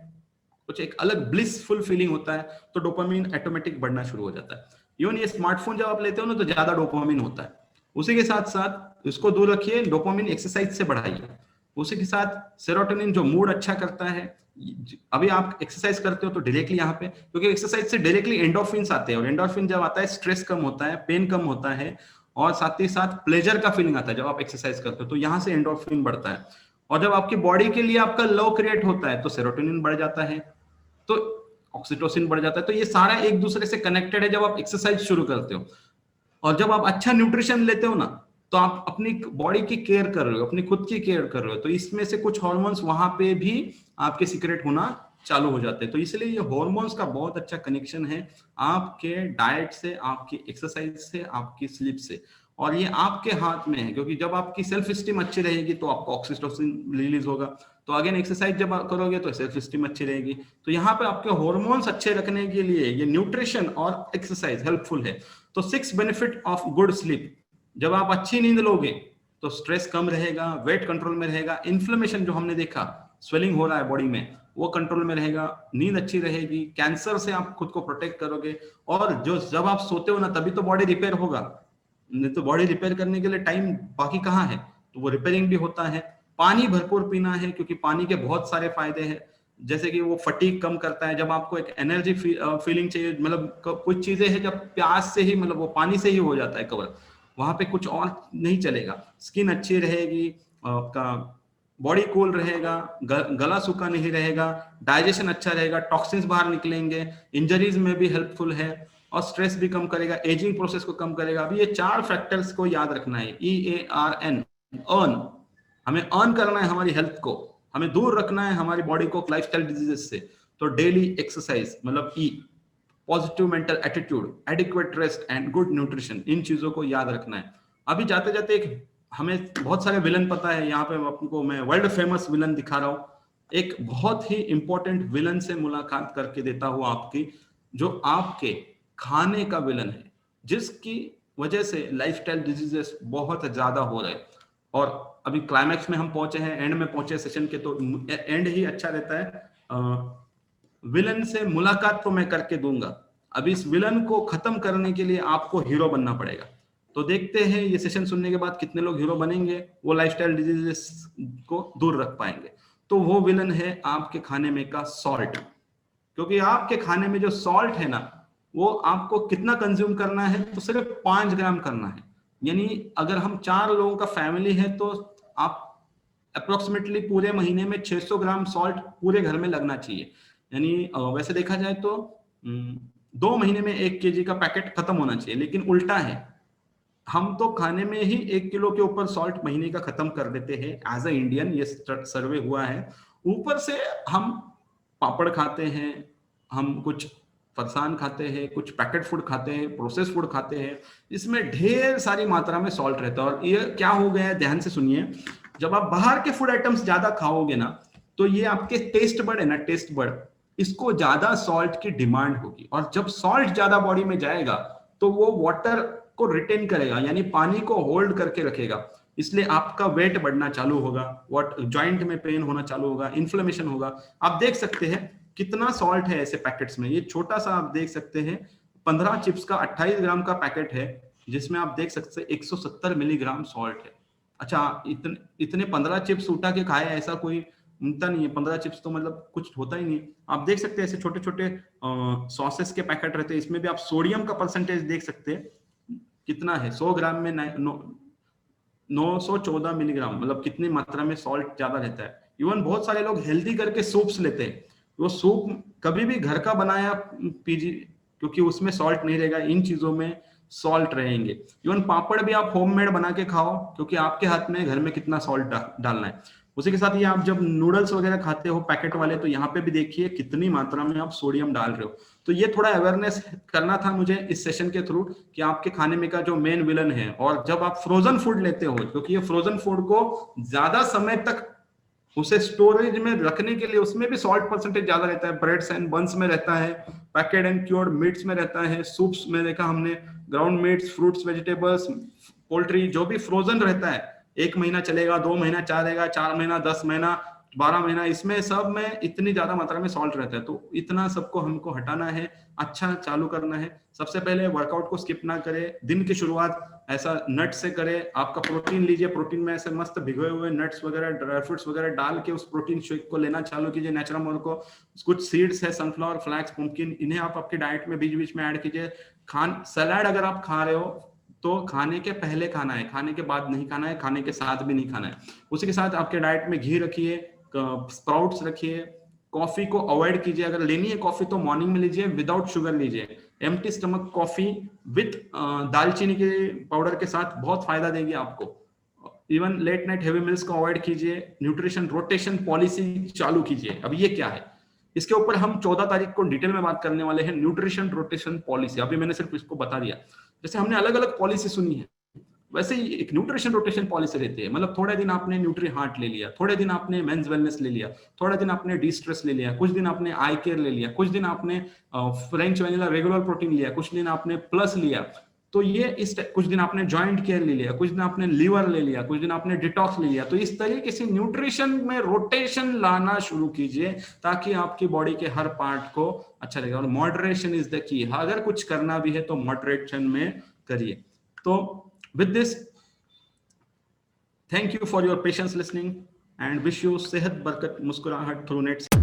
कुछ एक अलग ब्लिसफुल फीलिंग होता है, तो डोपामिन ऑटोमेटिक बढ़ना शुरू हो जाता है। इवन ये स्मार्टफोन जब आप लेते हो ना तो ज्यादा डोपामिन होता है। उसी के साथ साथ इसको दूर रखिए, डोपामिन एक्सरसाइज से बढ़ाइए। उसी के साथ सेरोटोनिन जो मूड अच्छा करता है। अभी आप एक्सरसाइज करते हो तो डायरेक्टली यहाँ पे, क्योंकि एक्सरसाइज से डायरेक्टली एंडोर्फिन्स आते हैं, और एंडोर्फिन जब आता है स्ट्रेस कम होता है, पेन कम होता है, और साथ ही साथ प्लेजर का फीलिंग आता है जब आप एक्सरसाइज करते हो, तो यहाँ से एंडोर्फिन बढ़ता है। और जब आपकी बॉडी के लिए आपका लव क्रिएट होता है तो सेरोटोनिन बढ़ जाता है, तो ऑक्सीटोसिन बढ़ जाता है। तो ये सारा एक दूसरे से कनेक्टेड है जब आप एक्सरसाइज शुरू करते हो। और जब आप अच्छा न्यूट्रिशन लेते हो ना, तो आप अपनी बॉडी की केयर कर रहे हो, अपनी खुद की केयर कर रहे हो, तो इसमें से कुछ हार्मोन्स वहां पे भी आपके सीक्रेट होना चालू हो जाते हैं। तो इसलिए ये हार्मोन्स का बहुत अच्छा कनेक्शन है आपके डाइट से, आपकी एक्सरसाइज से, आपकी स्लीप से। और ये आपके हाथ में है, क्योंकि जब आपकी सेल्फ स्टीम अच्छी रहेगी तो आपको ऑक्सीटोसिन रिलीज होगा। तो अगेन एक्सरसाइज जब आप करोगे तो सेल्फ स्टीम अच्छी रहेगी। तो यहाँ पे आपके हार्मोन्स अच्छे रखने के लिए ये न्यूट्रिशन और एक्सरसाइज हेल्पफुल है। तो 6 बेनिफिट ऑफ गुड स्लीप। जब आप अच्छी नींद लोगे तो स्ट्रेस कम रहेगा, वेट कंट्रोल में रहेगा, इन्फ्लेमेशन जो हमने देखा, स्वेलिंग हो रहा है बॉडी में, वो कंट्रोल में रहेगा, नींद अच्छी रहेगी, कैंसर से आप खुद को प्रोटेक्ट करोगे। और जो जब आप सोते हो ना तभी तो बॉडी रिपेयर होगा, नहीं तो बॉडी रिपेयर करने के लिए टाइम बाकी कहाँ है, तो वो रिपेयरिंग भी होता है। पानी भरपूर पीना है, क्योंकि पानी के बहुत सारे फायदे हैं, जैसे कि वो फटीग कम करता है। जब आपको एक एनर्जी फीलिंग चाहिए, मतलब कुछ चीजें हैं जब प्यास से ही, मतलब वो पानी से ही हो जाता है कवर, वहां पे कुछ और नहीं चलेगा। स्किन अच्छी रहेगी, आपका बॉडी कूल रहेगा, गला सूखा नहीं रहेगा, डाइजेशन अच्छा रहेगा, टॉक्सिन्स बाहर निकलेंगे, इंजरीज में भी हेल्पफुल है, और स्ट्रेस भी कम करेगा, एजिंग प्रोसेस को कम करेगा। अभी ये 4 फैक्टर्स को याद रखना है, EARN, अर्न। हमें अर्न करना है हमारी हेल्थ को, हमें दूर रखना है हमारी बॉडी को लाइफस्टाइल डिजीजेस से। तो डेली एक्सरसाइज मतलब E, positive mental attitude, adequate rest and good nutrition, इन चीजों को याद रखना है। अभी जाते जाते एक, हमें बहुत सारे विलन पता है, यहाँ पे आपको मैं वर्ल्ड फेमस विलन दिखा रहा हूँ। एक बहुत ही इंपॉर्टेंट विलन से मुलाकात करके देता हूँ आपकी, जो आपके खाने का विलन है, जिसकी वजह से लाइफस्टाइल डिजीजेस बहुत ज्यादा हो रहे हैं। और अभी क्लाइमैक्स में हम पहुंचे हैं, एंड में पहुंचे सेशन के, तो एंड ही अच्छा रहता है। विलन से मुलाकात तो मैं करके दूंगा, अब इस विलन को खत्म करने के लिए आपको हीरो बनना पड़ेगा। तो देखते हैं ये सेशन सुनने के बाद कितने लोग हीरो बनेंगे, वो लाइफस्टाइल डिजीजेस को दूर रख पाएंगे। तो वो विलन है आपके खाने में का सॉल्ट, क्योंकि आपके खाने में जो सॉल्ट है ना, वो आपको कितना कंज्यूम करना है, तो सिर्फ 5 ग्राम करना है। यानी अगर हम 4 लोगों का फैमिली है तो आप अप्रोक्सीमेटली पूरे महीने में 600 ग्राम सॉल्ट पूरे घर में लगना चाहिए। यानी वैसे देखा जाए तो 2 महीने में 1 kg का पैकेट खत्म होना चाहिए, लेकिन उल्टा है, हम तो खाने में ही 1 किलो के ऊपर सॉल्ट महीने का खत्म कर देते हैं एज अ इंडियन, ये सर्वे हुआ है। ऊपर से हम पापड़ खाते हैं, हम कुछ फरसान खाते हैं, कुछ पैकेट फूड खाते हैं, प्रोसेस फूड खाते हैं, इसमें ढेर सारी मात्रा में सॉल्ट रहता है। और ये क्या हो गया है, ध्यान से सुनिए, जब आप बाहर के फूड आइटम्स ज्यादा खाओगे ना, तो ये आपके टेस्ट बड है ना, टेस्ट बड, इसको ज्यादा सॉल्ट की डिमांड होगी, और जब सॉल्ट ज्यादा बॉडी में जाएगा तो वो वाटर को रिटेन करेगा, यानी पानी को होल्ड करके रखेगा, इसलिए आपका वेट बढ़ना चालू होगा, जॉइंट में पेन होना चालू होगा, इन्फ्लेमेशन होगा। आप देख सकते हैं कितना सॉल्ट है ऐसे पैकेट्स में, ये छोटा सा आप देख सकते हैं 15 चिप्स का 28 ग्राम का पैकेट है, जिसमें आप देख सकते हैं 170 मिलीग्राम सॉल्ट है। अच्छा, इतने 15 चिप्स उठा के खाए, ऐसा कोई मिलता नहीं है। 15 चिप्स तो मतलब कुछ होता ही नहीं। आप देख सकते हैं ऐसे छोटे छोटे सॉसेस के पैकेट रहते हैं, इसमें भी आप सोडियम का परसेंटेज देख सकते हैं कितना है, 100 ग्राम में 914 मिलीग्राम, मतलब कितनी मात्रा में सॉल्ट ज्यादा रहता है। इवन बहुत सारे लोग हेल्दी करके सूप्स लेते हैं, वो सूप कभी भी घर का बनाया पीजिए, क्योंकि उसमें सॉल्ट नहीं रहेगा, इन चीजों में सॉल्ट रहेंगे। इवन पापड़ भी आप होममेड बना के खाओ, क्योंकि आपके हाथ में घर में कितना सॉल्ट डालना है। उसी के साथ ये आप जब नूडल्स वगैरह खाते हो पैकेट वाले, तो यहाँ पे भी देखिए कितनी मात्रा में आप सोडियम डाल रहे हो। तो ये थोड़ा अवेयरनेस करना था मुझे इस सेशन के थ्रू, कि आपके खाने में का जो मेन विलन है। और जब आप फ्रोजन फूड लेते हो, क्योंकि ये फ्रोजन फूड को ज्यादा समय तक उसे स्टोरेज में रखने के लिए उसमें भी सॉल्ट परसेंटेज ज्यादा रहता है, ब्रेड्स एंड बंस में रहता है, पैकेड एंड क्योर्ड मीट्स में रहता है, सूप्स में देखा हमने, ground meets, fruits, vegetables, poultry, जो भी फ्रोजन रहता है, 1 महीना चलेगा, 2 महीना चलेगा, 4 महीना, 10 महीना, 12 महीना, इसमें सब में इतनी ज्यादा मात्रा में सॉल्ट रहता है। तो इतना सबको हमको हटाना है, अच्छा चालू करना है। सबसे पहले वर्कआउट को स्किप ना करें, दिन की शुरुआत ऐसा नट से करें। आपका प्रोटीन लीजिए, प्रोटीन में ऐसे मस्त भिगोए हुए नट्स वगैरह, ड्राई फ्रूट्स वगैरह डाल के उस प्रोटीन शेक को लेना चालू कीजिए, नेचुरल को। कुछ सीड्स है, सनफ्लावर, फ्लैक्स, पुम्पकिन, इन्हें आप आपकी डाइट में बीच बीच में ऐड कीजिए। सलाद अगर आप खा रहे हो तो खाने के पहले खाना है, खाने के बाद नहीं खाना है, खाने के साथ भी नहीं खाना है। उसी के साथ आपके डाइट में घी रखिए, स्प्राउट्स रखिए, कॉफी को अवॉइड कीजिए। अगर लेनी है कॉफी तो मॉर्निंग में लीजिए, विदाउट शुगर लीजिए। एम्प्टी स्टमक कॉफी विथ दालचीनी के पाउडर के साथ बहुत फायदा देगी आपको। Even late night heavy meals को अवॉइड कीजिए। न्यूट्रिशन रोटेशन पॉलिसी चालू कीजिए। अब ये क्या है, इसके ऊपर हम 14 तारीख को डिटेल में बात करने वाले हैं, न्यूट्रिशन रोटेशन पॉलिसी। अभी मैंने सिर्फ इसको बता दिया। जैसे हमने अलग अलग पॉलिसी सुनी है, वैसे ही एक न्यूट्रिशन रोटेशन पॉलिसी रहती है। मतलब थोड़े दिन आपने न्यूट्री हार्ट ले लिया, थोड़े दिन आपने मेंस वेलनेस ले लिया, थोड़े दिन आपने डी स्ट्रेस ले लिया, कुछ दिन आपने आई केयर ले लिया, कुछ दिन आपने फ्रेंच वैनिला रेगुलर प्रोटीन लिया, कुछ दिन आपने प्लस लिया। तो ये कुछ दिन आपने जॉइंट केयर ले लिया, कुछ दिन आपने लीवर ले लिया, कुछ दिन आपने डिटॉक्स ले लिया। तो इस तरीके से न्यूट्रिशन में रोटेशन लाना शुरू कीजिए, ताकि आपकी बॉडी के हर पार्ट को अच्छा लगेगा। और मॉडरेशन इज द की। अगर कुछ करना भी है तो मॉडरेशन में करिए। तो with this, thank you for your patience listening and wish you सेहत बरकत मुस्कुराहट through net।